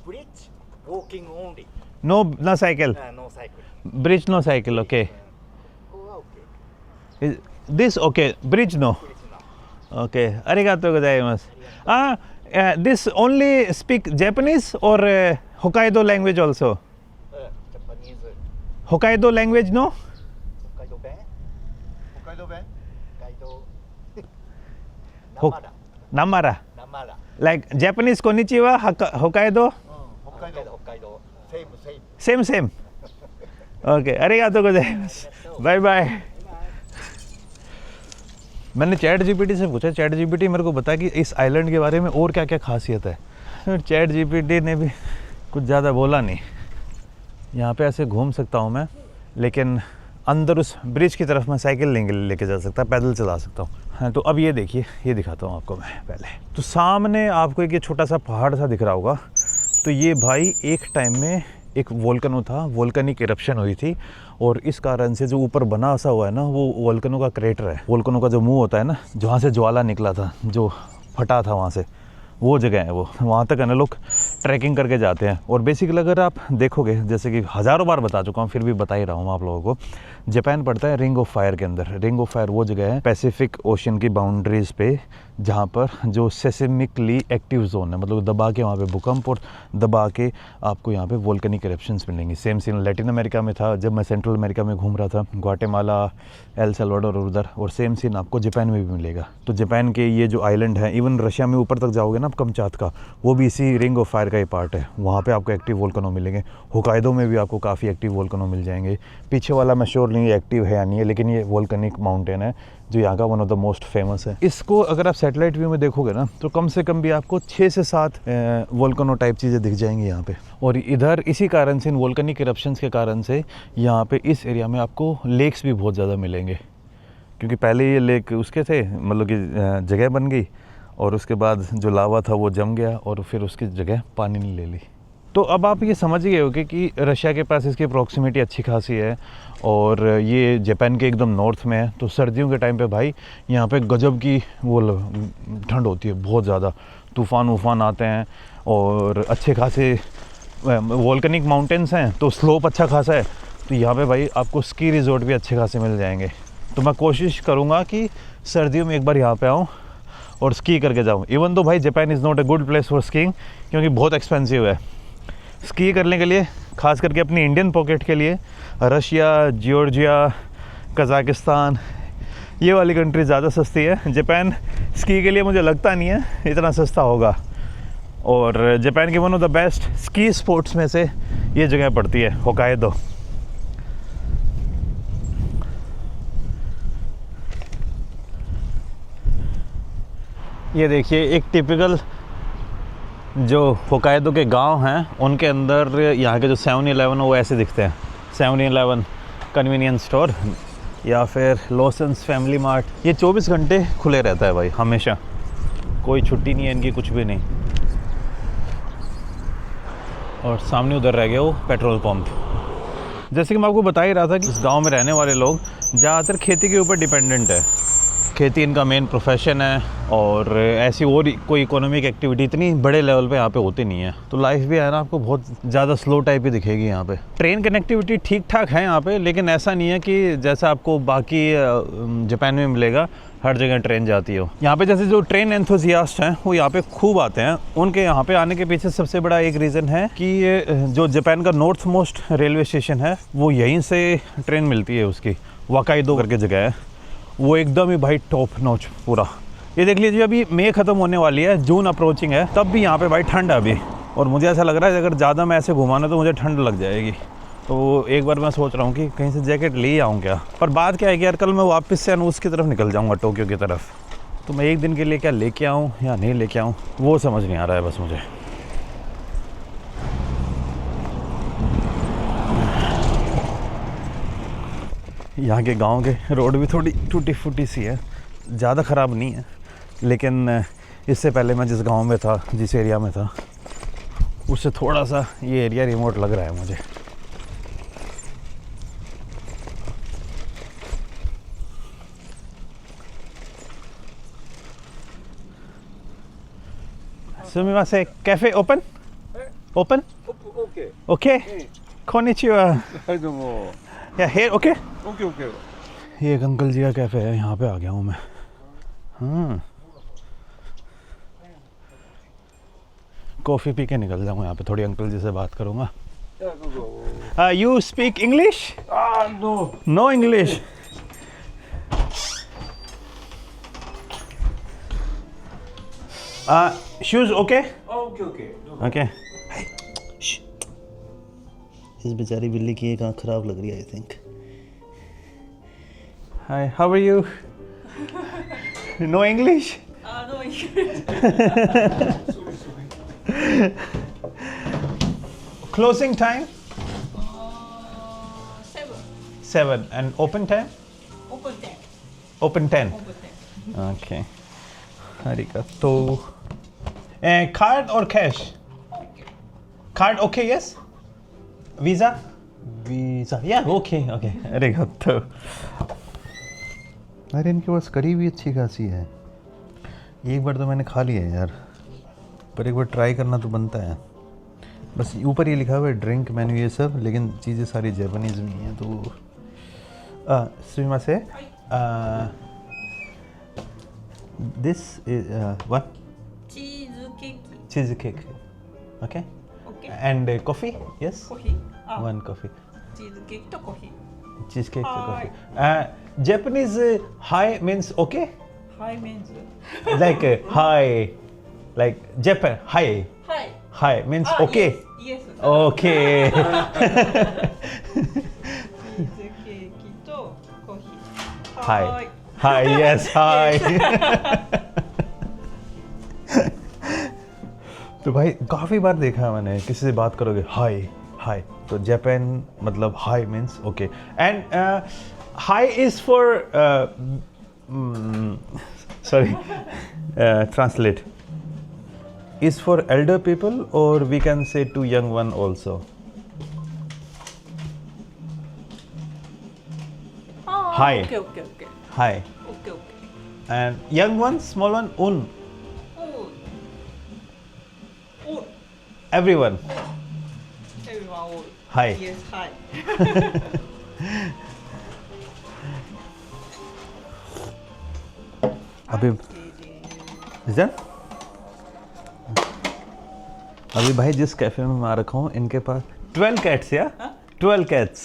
Bridge, walking only. No ना cycle No cycle. Bridge no cycle okay Oh, okay. This okay bridge no okay अरिगातो गोजाइमासु। दिस ओनली स्पीक जापानीज और Hokkaido language also Japanese. Hokkaido language no Hokkaido Ben. Hokkaido Ben. Hokkaido. Ho- Namara. नामारा Namara. Like Japanese कोनिचिवा Hokkaido Hokkaido. Hokkaido. Same. Same same okay अरिगातो गोजाइमासु bye bye. मैंने chat GPT से पूछा, chat GPT मेरे को बता कि इस आइलैंड के बारे में और क्या क्या खासियत है। फिर चैट जीपीटी ने भी कुछ ज़्यादा बोला नहीं। यहाँ पे ऐसे घूम सकता हूँ मैं, लेकिन अंदर उस ब्रिज की तरफ मैं साइकिल नहीं लेके जा सकता, पैदल चला सकता हूँ। हाँ तो अब ये देखिए, ये दिखाता हूँ आपको मैं पहले। तो सामने आपको एक ये छोटा सा पहाड़ सा दिख रहा होगा, तो ये भाई एक टाइम में एक वोल्कनो था, वोल्कनिक इरप्शन हुई थी और इस कारण से जो ऊपर बना सा हुआ है ना वो वोल्कनो का क्रेटर है। वोल्कनो का जो मुंह होता है ना, जहाँ से ज्वाला निकला था, जो फटा था वहाँ से, वो जगह है वो, वहाँ तक है ना लोग ट्रैकिंग करके जाते हैं। और बेसिकली अगर आप देखोगे, जैसे कि हज़ारों बार बता चुका हूँ फिर भी बता ही रहा हूँ आप लोगों को, जापान पड़ता है रिंग ऑफ फायर के अंदर। रिंग ऑफ फायर वो जगह है पैसिफिक ओशन की बाउंड्रीज पे जहाँ पर जो सेस्मिकली एक्टिव जोन है, मतलब दबा के वहाँ पे भूकंप और दबा के आपको यहाँ पे वोल्केनिक इरप्शंस मिलेंगे। सेम सीन लैटिन अमेरिका में था जब मैं सेंट्रल अमेरिका में घूम रहा था, ग्वाटेमाला, एल सल्वाडोर और उधर, और सेम सीन आपको जापान में भी मिलेगा। तो जापान के ये जो आइलैंड है, इवन रशिया में ऊपर तक जाओगे ना आप कमचात का, वो भी इसी रिंग ऑफ फायर का ही पार्ट है। वहाँ पे आपको एक्टिव वोल्केनो मिलेंगे। होकाइडो में भी आपको काफ़ी एक्टिव वोल्केनो मिल जाएंगे। पीछे वाला मैं श्योर नहीं एक्टिव है या नहीं है, लेकिन ये वोल्केनिक माउंटेन है जो यहाँ का one of the most famous है। इसको अगर आप सैटेलाइट व्यू में देखोगे ना तो कम से कम भी आपको 6 से 7 वोल्केनो टाइप चीज़ें दिख जाएंगी यहाँ पे। और इधर इसी कारण से, इन वोल्केनिक इरप्शंस के कारण से यहाँ पे इस एरिया में आपको लेक्स भी बहुत ज़्यादा मिलेंगे, क्योंकि पहले ये लेक उसके थे, मतलब कि जगह बन गई और उसके बाद जो लावा था वो जम गया और फिर उसकी जगह पानी ने ले ली। तो अब आप ये समझ गए होगे कि रशिया के पास इसकी प्रॉक्सिमिटी अच्छी खासी है और ये जापान के एकदम नॉर्थ में है। तो सर्दियों के टाइम पे भाई यहाँ पे गजब की वो ठंड होती है, बहुत ज़्यादा तूफ़ान वूफ़ान आते हैं और अच्छे खासे वोल्केनिक माउंटेन्स हैं तो स्लोप अच्छा खासा है। तो यहाँ पे भाई आपको स्की रिजॉर्ट भी अच्छे खासे मिल जाएंगे। तो मैं कोशिश करूँगा कि सर्दियों में एक बार यहाँ पे आऊँ और स्की करके जाऊँ। इवन तो भाई Japan is not a good place for skiing, क्योंकि बहुत एक्सपेंसिव है। स्की करने के लिए, खास करके अपनी इंडियन पॉकेट के लिए, रशिया, जॉर्जिया, कज़ाकिस्तान, ये वाली कंट्री ज़्यादा सस्ती है। जापान स्की के लिए मुझे लगता नहीं है इतना सस्ता होगा। और जापान के one of the best ski sports में से ये जगह पड़ती है, होकाइडो। ये देखिए एक टिपिकल जो होकाइडो के गांव हैं उनके अंदर यहाँ के जो 7-Eleven वो ऐसे दिखते हैं। 7-Eleven कन्वीनियंस स्टोर या फिर लॉसन्स फैमिली मार्ट, ये 24 घंटे खुले रहता है भाई, हमेशा, कोई छुट्टी नहीं है इनकी, कुछ भी नहीं। और सामने उधर रह गया वो पेट्रोल पंप। जैसे कि मैं आपको बता ही रहा था कि इस गांव में रहने वाले लोग ज़्यादातर खेती के ऊपर डिपेंडेंट है। खेती इनका मेन प्रोफेशन है और ऐसी और कोई इकोनॉमिक एक्टिविटी इतनी बड़े लेवल पे यहाँ पे होती नहीं है। तो लाइफ भी है ना आपको बहुत ज़्यादा स्लो टाइप ही दिखेगी यहाँ पे। ट्रेन कनेक्टिविटी ठीक ठाक है यहाँ पे, लेकिन ऐसा नहीं है कि जैसा आपको बाकी जापान में मिलेगा हर जगह ट्रेन जाती हो। यहाँ पे जैसे जो ट्रेन एंथुसियास्ट हैं वो यहाँ पे खूब आते हैं। उनके यहाँ पे आने के पीछे सबसे बड़ा एक रीज़न है कि ये जो जापान का नॉर्थ मोस्ट रेलवे स्टेशन है वो यहीं से ट्रेन मिलती है, उसकी होकाइडो करके जगह है, वो एकदम ही भाई टॉप नॉच पूरा। ये देख लीजिए अभी मई ख़त्म होने वाली है, जून अप्रोचिंग है, तब भी यहाँ पे भाई ठंड है अभी। और मुझे ऐसा लग रहा है अगर ज़्यादा मैं ऐसे घुमाना तो मुझे ठंड लग जाएगी। तो एक बार मैं सोच रहा हूँ कि कहीं से जैकेट ले आऊँ क्या। पर बात क्या है कि यार कल मैं वापस से अनूस की तरफ निकल जाऊँगा, टोक्यो की तरफ। तो मैं एक दिन के लिए क्या लेके आऊँ या नहीं लेके आऊँ वो समझ नहीं आ रहा है बस मुझे। यहाँ के गांव के रोड भी थोड़ी टूटी फूटी सी है, ज़्यादा ख़राब नहीं है, लेकिन इससे पहले मैं जिस गांव में था, जिस एरिया में था, उससे थोड़ा सा ये एरिया रिमोट लग रहा है मुझे। सुमिमासेन, कैफे ओपन? ओपन? ओके। कोनिचिवा। Yeah here okay? ओके। ये एक अंकल जी का कैफ़े है, यहाँ पे आ गया हूँ मैं। हाँ, कॉफ़ी पी के निकल जाऊँगा यहाँ पे, थोड़ी अंकल जी से बात करूँगा। You speak English? No English. Shoes okay? Okay. इस बेचारी बिल्ली की एक आँख खराब लग रही है, I think. Hi, how are you? No English? No English. Closing time? 7. 7. And open time? Open 10. Open 10. Open 10. Okay. Arigato. Card or cash? Okay. Card okay, yes? Visa? Visa. Yeah, okay, okay. Arigato. अरे इनके पास करी भी अच्छी खासी है। एक बार तो मैंने खा लिया यार, पर एक बार ट्राई करना तो बनता है। बस ऊपर ये लिखा हुआ है ड्रिंक मेन्यू ये सब, लेकिन चीज़ें सारी जापानीज़ में हैं तो सुमिमासे this is one チーズケーキ cheesecake okay オッケー and coffee yes コーヒーあ one coffee チーズケーキとコーヒー cheesecake Hi. Coffee Japanese hi means okay ハイメンズ like hi like Japan hi はい hi means あ okay イエス okay チーズケーキとコーヒー hi はーい hi yes hi तो भाई काफ़ी बार देखा है मैंने किसी से बात करोगे हाय हाय तो जापान मतलब hi means okay and hi is for sorry translate is for elder people or we can say to young one also あー はいオッケーオッケーオッケー hi オッケーオッケ and young one small one un ーお everyone エビワンオール hi イエスはい अभी इधर अभी भाई जिस cafe में मैं आ रखा हूँ इनके पास 12 cats या 12 cats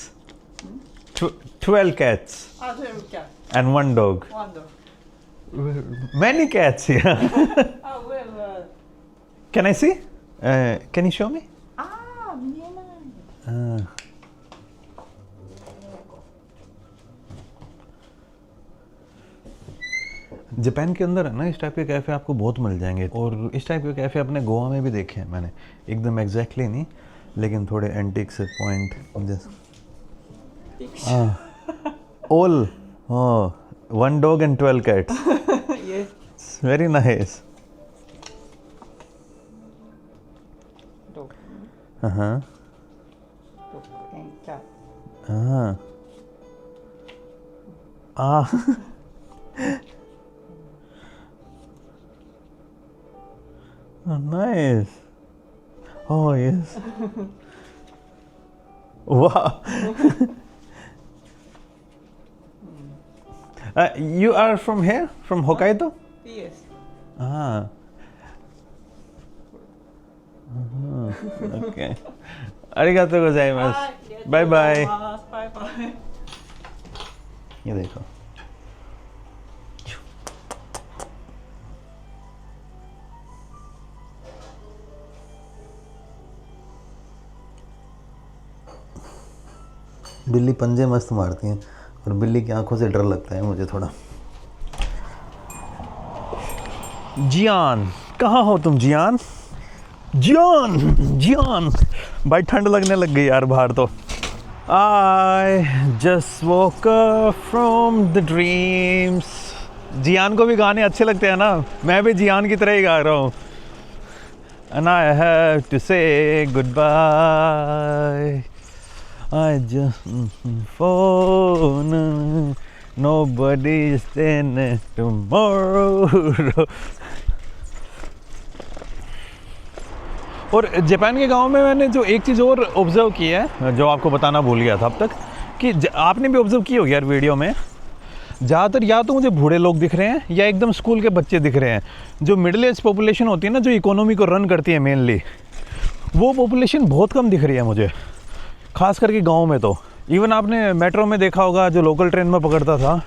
12 cats あ、全部キャッ and one dog ワンド many cats here あ、上は can I see can you show me ああ見えない Japan के अंदर है ना इस टाइप के कैफ़े आपको बहुत मिल जाएंगे और इस टाइप के कैफ़े अपने गोवा में भी देखे हैं मैंने एकदम एग्जैक्टली नहीं लेकिन थोड़े एंटीक से पॉइंट जैसे all one dog and 12 cats イエス very nice ドッグ हाँ ドッグエンキャッ हाँ आ Oh, nice. Oh, yes. Wow. You are from here? From Hokkaido? イエス Ah. Okay. Arigatou gozaimasu. はい Bye bye. バイバイ ये देखो बिल्ली पंजे मस्त मारती हैं और बिल्ली की आंखों से डर लगता है मुझे थोड़ा। जियान कहाँ हो तुम जियान? जियान जियान भाई ठंड लगने लग गई यार बाहर तो। I just woke up from the dreams. जियान को भी गाने अच्छे लगते हैं ना, मैं भी जियान की तरह ही गा रहा हूँ। And I have to say goodbye. I just phone. Nobody is there tomorrow. और जापान के गांव में मैंने जो एक चीज़ और ऑब्ज़र्व की है जो आपको बताना भूल गया था अब तक कि आपने भी ऑब्ज़र्व की होगी यार वीडियो में, ज़्यादातर या तो मुझे बूढ़े लोग दिख रहे हैं या एकदम स्कूल के बच्चे दिख रहे हैं। जो मिडिल एज पॉपुलेशन होती है ना, जो इकोनॉमी को रन करती है मेनली, वो पॉपुलेशन बहुत कम दिख रही है मुझे, ख़ास करके गाँव में। तो इवन आपने मेट्रो में देखा होगा, जो लोकल ट्रेन में पकड़ता था,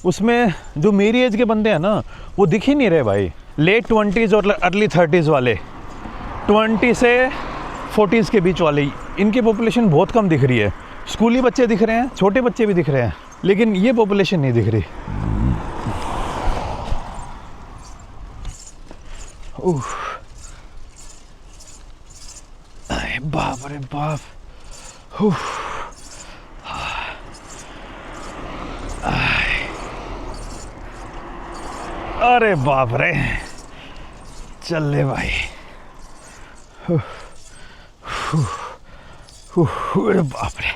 उसमें जो मेरी एज के बंदे हैं ना, वो दिख ही नहीं रहे भाई। लेट 20s और अर्ली 30s वाले, 20 से 40s के बीच वाले, इनकी पॉपुलेशन बहुत कम दिख रही है। स्कूली बच्चे दिख रहे हैं, छोटे बच्चे भी दिख रहे हैं, लेकिन ये पॉपुलेशन नहीं दिख रही। अरे बाप रे बाप। अरे बाप रे, चल ले भाई। अरे बाप रे।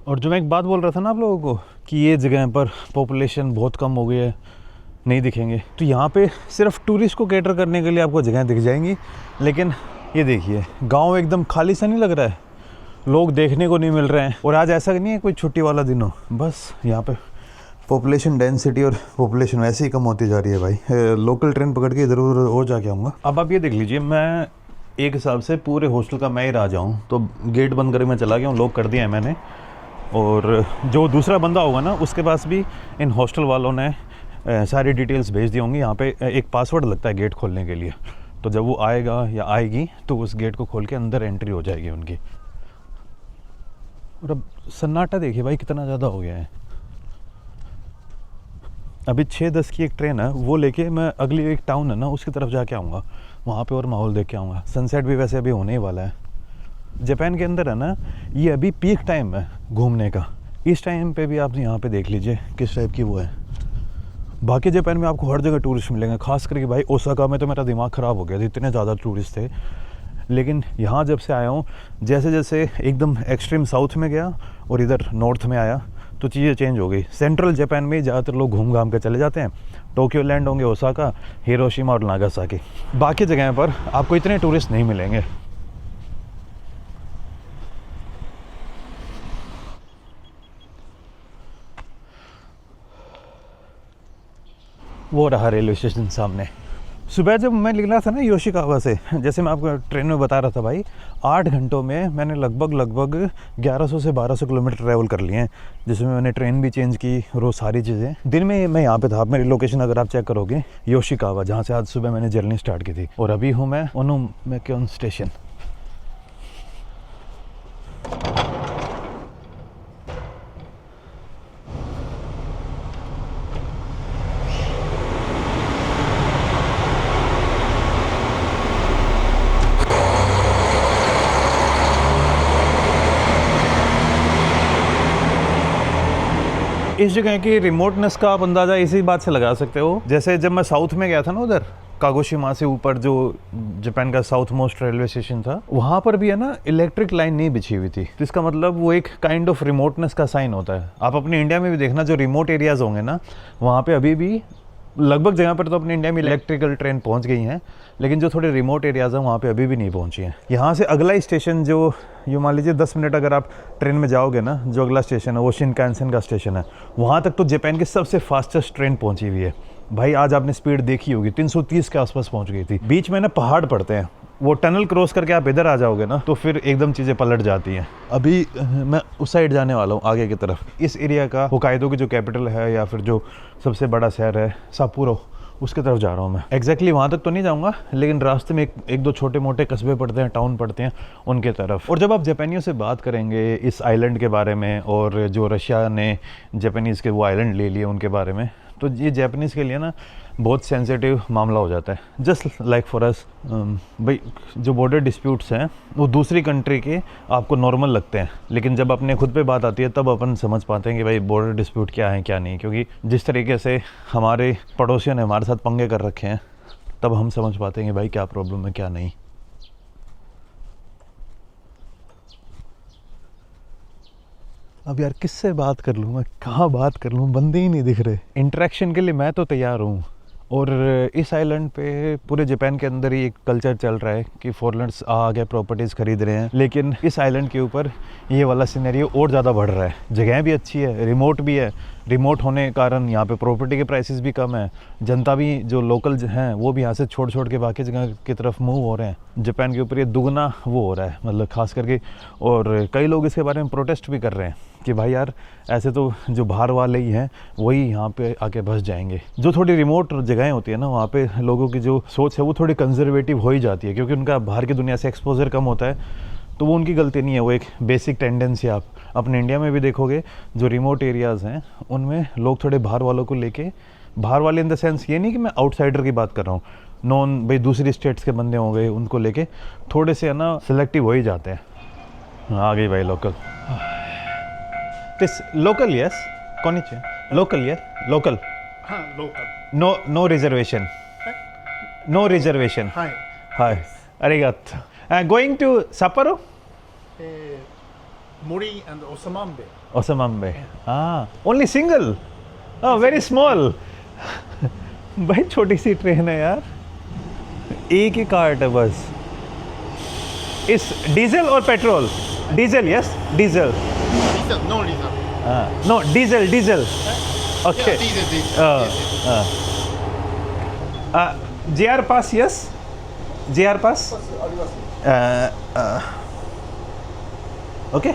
और जो मैं एक बात बोल रहा था ना आप लोगों को कि ये जगह पर पॉपुलेशन बहुत कम हो गई है, नहीं दिखेंगे, तो यहाँ पे सिर्फ टूरिस्ट को कैटर करने के लिए आपको जगह दिख जाएंगी। लेकिन ये देखिए गांव एकदम खाली सा नहीं लग रहा है, लोग देखने को नहीं मिल रहे हैं। और आज ऐसा नहीं है कोई छुट्टी वाला दिन हो, बस यहाँ पे पॉपुलेशन डेंसिटी और पॉपुलेशन वैसे ही कम होती जा रही है भाई। लोकल ट्रेन पकड़ के इधर उधर और जाके आऊँगा। अब आप ये देख लीजिए, मैं एक हिसाब से पूरे हॉस्टल का मैं ही रह जाऊँ, तो गेट बंद करके मैं चला गया हूँ, लॉक कर दिया है मैंने। और जो दूसरा बंदा होगा ना उसके पास भी इन हॉस्टल वालों ने सारी डिटेल्स भेज दी होंगी। यहाँ पे एक पासवर्ड लगता है गेट खोलने के लिए, तो जब वो आएगा या आएगी तो उस गेट को खोल के अंदर एंट्री हो जाएगी उनकी। और अब सन्नाटा देखिए भाई कितना ज़्यादा हो गया है। अभी 6:10 की एक ट्रेन है, वो लेके मैं अगली एक टाउन है ना उसकी तरफ जाके आऊँगा, वहाँ पे और माहौल देख के आऊँगा। सनसेट भी वैसे अभी होने ही वाला है। जापान के अंदर है ना ये अभी पीक टाइम है घूमने का, इस टाइम पे भी आप यहाँ पे देख लीजिए किस टाइप की वो है। बाकी जापान में आपको हर जगह टूरिस्ट मिलेंगे, खास करके भाई ओसाका में तो मेरा दिमाग ख़राब हो गया था, इतने ज़्यादा टूरिस्ट थे। लेकिन यहाँ जब से आया हूँ, जैसे जैसे एकदम एक्सट्रीम साउथ में गया और इधर नॉर्थ में आया तो चीज़ें चेंज हो गई। सेंट्रल जापान में ज़्यादातर लोग घूम घाम के चले जाते हैं। टोक्यो लैंड होंगे, ओसाका, हिरोशिमा और नागासाकी। बाकी जगह पर आपको इतने टूरिस्ट नहीं मिलेंगे। वो रहा रेलवे स्टेशन सामने। सुबह जब मैं निकला था ना योशिकावा से, जैसे मैं आपको ट्रेन में बता रहा था भाई, 8 घंटों में मैंने लगभग 1100 से 1200 किलोमीटर ट्रैवल कर लिए हैं, जिसमें मैंने ट्रेन भी चेंज की और वो सारी चीज़ें। दिन में मैं यहाँ पे था, मेरी लोकेशन अगर आप चेक करोगे योशिकावा, जहाँ से आज सुबह मैंने जर्नी स्टार्ट की थी। और अभी हूँ मैं ओनुमेक्योन स्टेशन। इस जगह की रिमोटनेस का आप अंदाज़ा इसी बात से लगा सकते हो, जैसे जब मैं साउथ में गया था ना, उधर कागोशिमा से ऊपर जो जापान का साउथ मोस्ट रेलवे स्टेशन था, वहाँ पर भी है ना इलेक्ट्रिक लाइन नहीं बिछी हुई थी। तो इसका मतलब वो एक काइंड ऑफ रिमोटनेस का साइन होता है। आप अपने इंडिया में भी देखना, जो रिमोट एरियाज़ होंगे ना, वहाँ पे अभी भी लगभग जगह पर तो अपने इंडिया में इलेक्ट्रिकल ट्रेन पहुंच गई हैं, लेकिन जो थोड़े रिमोट एरियाज़ हैं वहाँ पे अभी भी नहीं पहुंची हैं। यहाँ से अगला स्टेशन जो यूँ मान लीजिए 10 मिनट अगर आप ट्रेन में जाओगे ना, जो अगला स्टेशन है वो शिनकानसेन का स्टेशन है। वहाँ तक तो जापान की सबसे फास्टेस्ट ट्रेन पहुँची हुई है भाई। आज आपने स्पीड देखी होगी, 330 के आसपास पहुँच गई थी। बीच में ना पहाड़ पड़ते हैं, वो टनल क्रॉस करके आप इधर आ जाओगे ना तो फिर एकदम चीज़ें पलट जाती हैं। अभी मैं उस साइड जाने वाला हूँ आगे की तरफ। इस एरिया का होकाइडो की जो कैपिटल है या फिर जो सबसे बड़ा शहर है साप्पोरो, उसके तरफ जा रहा हूँ मैं। एग्जैक्टली वहाँ तक तो नहीं जाऊँगा, लेकिन रास्ते में एक दो छोटे मोटे कस्बे पड़ते हैं, टाउन पड़ते हैं, उनके तरफ। और जब आप जापानियों से बात करेंगे इस आइलैंड के बारे में, और जो रशिया ने जापानीज़ के वो आइलैंड ले लिए उनके बारे में, तो ये जापानीज़ के लिए ना बहुत सेंसिटिव मामला हो जाता है। जस्ट लाइक फॉर अस भाई, जो बॉर्डर डिस्प्यूट्स हैं वो दूसरी कंट्री के आपको नॉर्मल लगते हैं, लेकिन जब अपने खुद पे बात आती है तब अपन समझ पाते हैं कि भाई बॉर्डर डिस्प्यूट क्या है क्या नहीं। क्योंकि जिस तरीके से हमारे पड़ोसियों ने हमारे साथ पंगे कर रखे हैं, तब हम समझ पाते हैं कि भाई क्या प्रॉब्लम है क्या नहीं। अब यार किससे बात कर लूँ मैं, कहाँ बात कर लूँ, बंदे ही नहीं दिख रहे। इंटरेक्शन के लिए मैं तो तैयार हूँ। और इस आइलैंड पे पूरे जापान के अंदर ही एक कल्चर चल रहा है कि फॉरेनर्स आ गए प्रॉपर्टीज़ खरीद रहे हैं, लेकिन इस आइलैंड के ऊपर ये वाला सिनेरियो और ज़्यादा बढ़ रहा है। जगह भी अच्छी है, रिमोट भी है, रिमोट होने के कारण यहाँ पे प्रॉपर्टी के प्राइसेस भी कम है। जनता भी जो लोकल हैं वो भी यहाँ से छोड़ छोड़ के बाकी जगह की तरफ मूव हो रहे हैं। जापान के ऊपर ये दुगना वो हो रहा है, मतलब खास करके। और कई लोग इसके बारे में प्रोटेस्ट भी कर रहे हैं कि भाई यार ऐसे तो जो बाहर वाले ही हैं वही यहाँ पे आके बस जाएंगे। जो थोड़ी रिमोट जगहें होती है ना, वहाँ पे लोगों की जो सोच है वो थोड़ी कंजर्वेटिव हो ही जाती है, क्योंकि उनका बाहर की दुनिया से एक्सपोजर कम होता है। तो वो उनकी गलती नहीं है, वो एक बेसिक टेंडेंसी आप अपने इंडिया में भी देखोगे। जो रिमोट एरियाज़ हैं उनमें लोग थोड़े बाहर वालों को लेके, बाहर वाले इन द सेंस ये नहीं कि मैं आउटसाइडर की बात कर रहा हूँ, नॉन भाई दूसरी स्टेट्स के बंदे हो गए, उनको लेके थोड़े से है ना सिलेक्टिव हो ही जाते हैं। आ गई भाई लोकल। दिस लोकल यस कोनिचे लोकल यस लोकल हाँ local no reservation no reservation hi はい、ありがとう。Going to Sapporo? Mori and Osamambe. Oshamambe हाँ ओनली सिंगल वेरी स्मॉल भाई छोटी सी ट्रेन है यार एक ही कार्ट है बस इस डीजल और petrol diesel yes diesel Diesel, no diesel. No diesel diesel okay Yeah, diesel. G R pass yes G R pass okay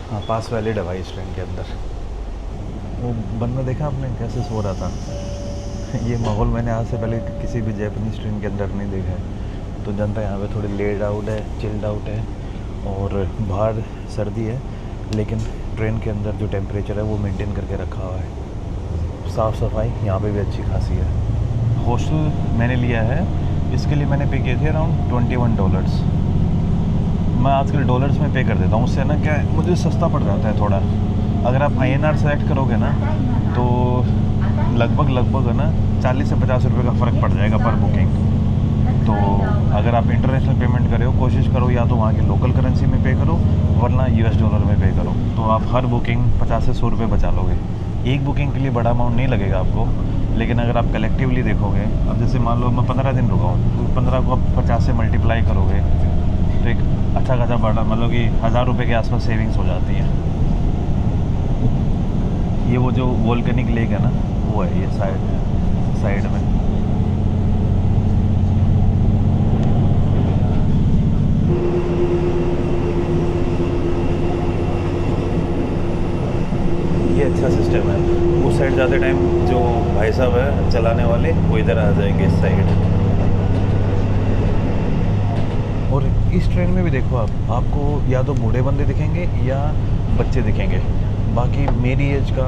हाँ पास वैलिड है भाई इस ट्रेन के अंदर वो बंदा देखा आपने कैसे सो रहा था ये माहौल मैंने आज से पहले किसी भी जैपनीज ट्रेन के अंदर नहीं देखा है तो जनता यहाँ पे थोड़ी लेड आउट है चिल्ड आउट है और बाहर सर्दी है लेकिन ट्रेन के अंदर जो टेम्परेचर है वो मेंटेन करके रखा हुआ है साफ़ सफाई यहाँ पे भी अच्छी खासी है हॉस्टल मैंने लिया है इसके लिए मैंने पे किए थे अराउंड $21 मैं आजकल डॉलर्स में पे कर देता हूँ उससे ना क्या मुझे सस्ता पड़ जाता है थोड़ा अगर आप INR सेलेक्ट करोगे ना तो लगभग है ना 40 से 50 रुपये का फ़र्क पड़ जाएगा पर बुकिंग तो अगर आप इंटरनेशनल पेमेंट करे हो कोशिश करो या तो वहाँ की लोकल करेंसी में पे करो वरना US डॉलर में पे करो तो आप हर बुकिंग 50 से 100 रुपये बचा लोगे एक बुकिंग के लिए बड़ा अमाउंट नहीं लगेगा आपको लेकिन अगर आप कलेक्टिवली देखोगे अब जैसे मान लो मैं 15 दिन रुका हूँ तो 15 को आप 50 से मल्टीप्लाई करोगे तो एक अच्छा खासा बड़ा मतलब कि 1000 रुपये के आसपास सेविंग्स हो जाती है ये वो जो वोल्केनिक लेक है ना वो है ये साइड में ये अच्छा सिस्टम है उस साइड जाते टाइम जो भाई साहब है चलाने वाले वो इधर आ जाएंगे इस साइड और इस ट्रेन में भी देखो आपको या तो बूढ़े बंदे दिखेंगे या बच्चे दिखेंगे बाकी मेरी एज का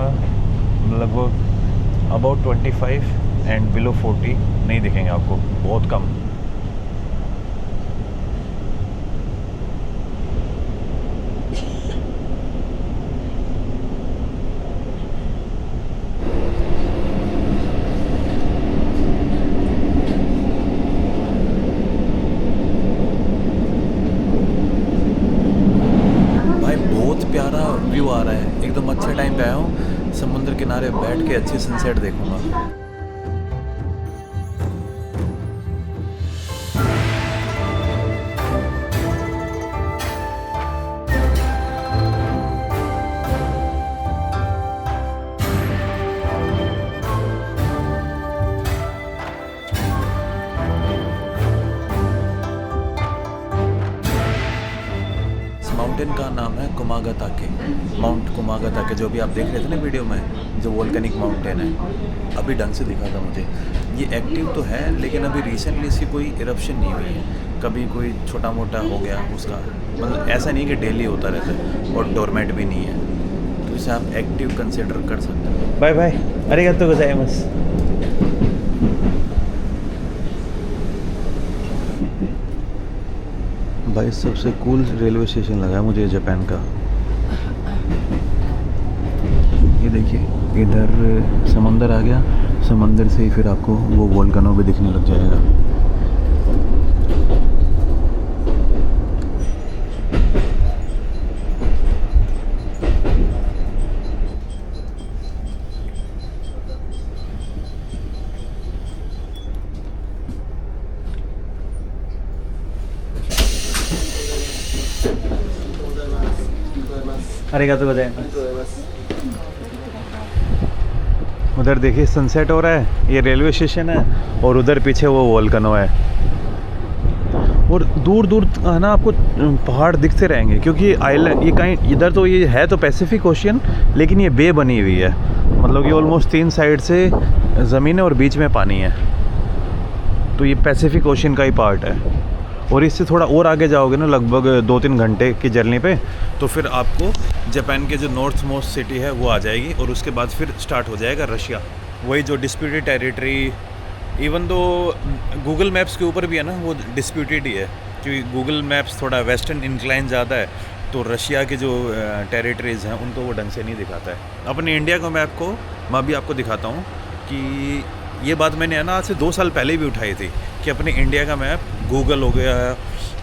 लगभग अबाउट 25 एंड बिलो 40 नहीं दिखेंगे आपको बहुत कम प्यारा व्यू आ रहा है एकदम अच्छे टाइम पे आया हूँ समुद्र किनारे बैठ के अच्छी सनसेट देखूंगा माउंटेन का नाम है कुमागाताके माउंट कुमागाताके जो भी आप देख रहे थे ना वीडियो में जो वोल्केनिक माउंटेन है अभी ढंग से दिखा था मुझे ये एक्टिव तो है लेकिन अभी रिसेंटली इसकी कोई इरप्शन नहीं हुई है कभी कोई छोटा मोटा हो गया उसका मतलब ऐसा नहीं कि डेली होता रहता है और डोरमेट भी नहीं है तो इसे आप एक्टिव कंसिडर कर सकते हो बाय बाय आरिगातो गोजाइमासु भाई सबसे कूल रेलवे स्टेशन लगा मुझे जापान का ये देखिए इधर समंदर आ गया समंदर से ही फिर आपको वो वोल्केनो भी दिखने लग जाएगा आरिगातो गोजाइमासु उधर देखिए सनसेट हो रहा है ये रेलवे स्टेशन है और उधर पीछे वो वोल्केनो है और दूर दूर है ना आपको पहाड़ दिखते रहेंगे क्योंकि आइलैंड ये कहीं इधर तो ये है तो पैसिफिक ओशियन लेकिन ये बे बनी हुई है मतलब कि ऑलमोस्ट 3 साइड से ज़मीन है और बीच में पानी है तो ये पैसिफिक ओशियन का ही पार्ट है और इससे थोड़ा और आगे जाओगे ना लगभग 2-3 घंटे की जर्नी पे तो फिर आपको जापान के जो नॉर्थ मोस्ट सिटी है वो आ जाएगी और उसके बाद फिर स्टार्ट हो जाएगा रशिया वही जो disputed territory even though Google maps के ऊपर भी है ना वो डिस्प्यूटेड ही है क्योंकि गूगल मैप्स थोड़ा वेस्टर्न इंक्लाइन ज़्यादा है तो रशिया के जो टेरिटरीज़ हैं उनको वो ढंग से नहीं दिखाता है अपने इंडिया के मैप को मैं अभी आपको दिखाता हूँ कि ये बात मैंने है ना आज से 2 साल पहले भी उठाई थी कि अपने इंडिया का मैप, गूगल हो गया,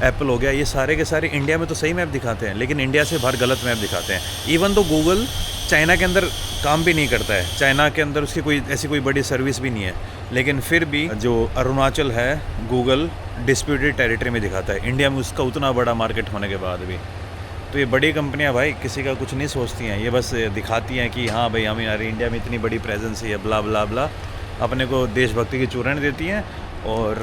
एप्पल हो गया, ये सारे के सारे इंडिया में तो सही मैप दिखाते हैं, लेकिन इंडिया से बाहर गलत मैप दिखाते हैं। इवन तो गूगल चाइना के अंदर काम भी नहीं करता है, चाइना के अंदर उसकी कोई ऐसी कोई बड़ी सर्विस भी नहीं है, लेकिन फिर भी जो अरुणाचल है गूगल डिस्प्यूटेड टेरिटरी में दिखाता है, इंडिया में उसका उतना बड़ा मार्केट होने के बाद भी। तो ये बड़ी कंपनियां भाई किसी का कुछ नहीं सोचती हैं, ये बस दिखाती हैं कि हाँ भाई हमारे इंडिया में इतनी बड़ी प्रेजेंस है, ब्ला ब्ला ब्ला, अपने को देशभक्ति की चूरण देती हैं और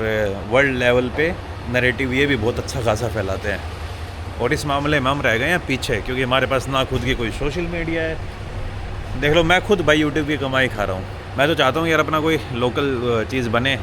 वर्ल्ड लेवल पे नैरेटिव ये भी बहुत अच्छा खासा फैलाते हैं। और इस मामले में हम रह गए हैं पीछे, क्योंकि हमारे पास ना खुद की कोई सोशल मीडिया है। देख लो, मैं खुद भाई यूट्यूब की कमाई खा रहा हूँ। मैं तो चाहता हूँ यार अपना कोई लोकल चीज़ बने,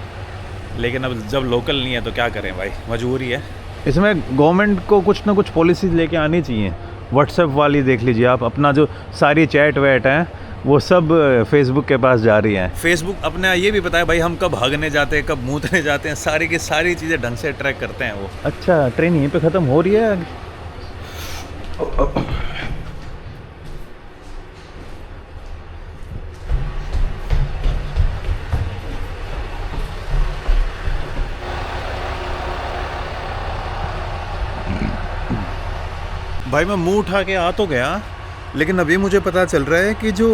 लेकिन अब जब लोकल नहीं है तो क्या करें भाई, मजबूरी है। इसमें गवर्नमेंट को कुछ ना कुछ पॉलिसीज़ लेके आनी चाहिए। व्हाट्सएप वाली देख लीजिए आप, अपना जो सारी चैट वैट हैं वो सब फेसबुक के पास जा रही हैं। फेसबुक अपने ये भी बताया भाई हम कब भागने जाते हैं, कब मूतने जाते हैं, सारी की सारी चीज़ें ढंग से ट्रैक करते हैं वो। अच्छा, ट्रेन यहीं पे ख़त्म हो रही है। भाई मैं मुंह उठा के आ तो गया, लेकिन अभी मुझे पता चल रहा है कि जो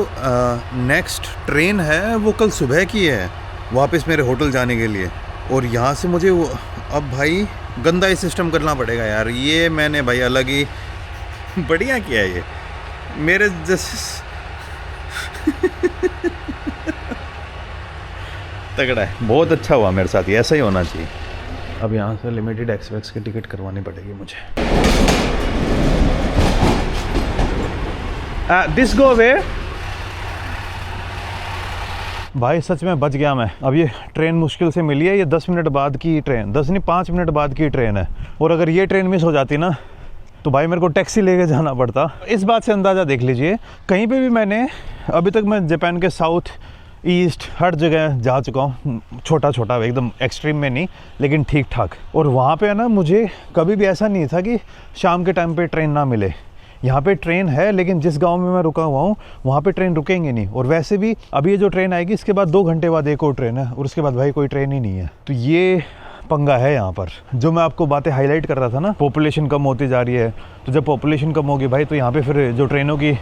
नेक्स्ट ट्रेन है वो कल सुबह की है वापस मेरे होटल जाने के लिए। और यहाँ से मुझे वो अब भाई गंदा ही सिस्टम करना पड़ेगा यार। ये मैंने भाई अलग ही बढ़िया किया है ये मेरे जैसे तगड़ा है, बहुत अच्छा हुआ मेरे साथ, ये ऐसा ही होना चाहिए। अब यहाँ से लिमिटेड एक्सप्रेस की टिकट करवानी पड़ेगी मुझे। दिस गो वे। भाई सच में बच गया मैं। अब ये ट्रेन मुश्किल से मिली है, ये 10 मिनट बाद की ट्रेन, 10 नहीं 5 मिनट बाद की ट्रेन है। और अगर ये ट्रेन मिस हो जाती ना तो भाई मेरे को टैक्सी लेके जाना पड़ता। इस बात से अंदाज़ा देख लीजिए, कहीं पे भी मैंने अभी तक मैं जापान के साउथ ईस्ट हर जगह जा चुका हूँ, छोटा छोटा एकदम एक्सट्रीम में नहीं, लेकिन ठीक ठाक। और वहाँ पे है ना, मुझे कभी भी ऐसा नहीं था कि शाम के टाइम पे ट्रेन ना मिले। यहाँ पे ट्रेन है, लेकिन जिस गांव में मैं रुका हुआ हूँ वहाँ पे ट्रेन रुकेंगे नहीं। और वैसे भी अभी ये जो ट्रेन आएगी इसके बाद 2 घंटे बाद एक और ट्रेन है, और उसके बाद भाई कोई ट्रेन ही नहीं है। तो ये पंगा है यहाँ पर। जो मैं आपको बातें हाईलाइट कर रहा था ना, पॉपुलेशन कम होती जा रही है, तो जब पॉपुलेशन कम होगी भाई तो यहाँ पे फिर जो ट्रेनों की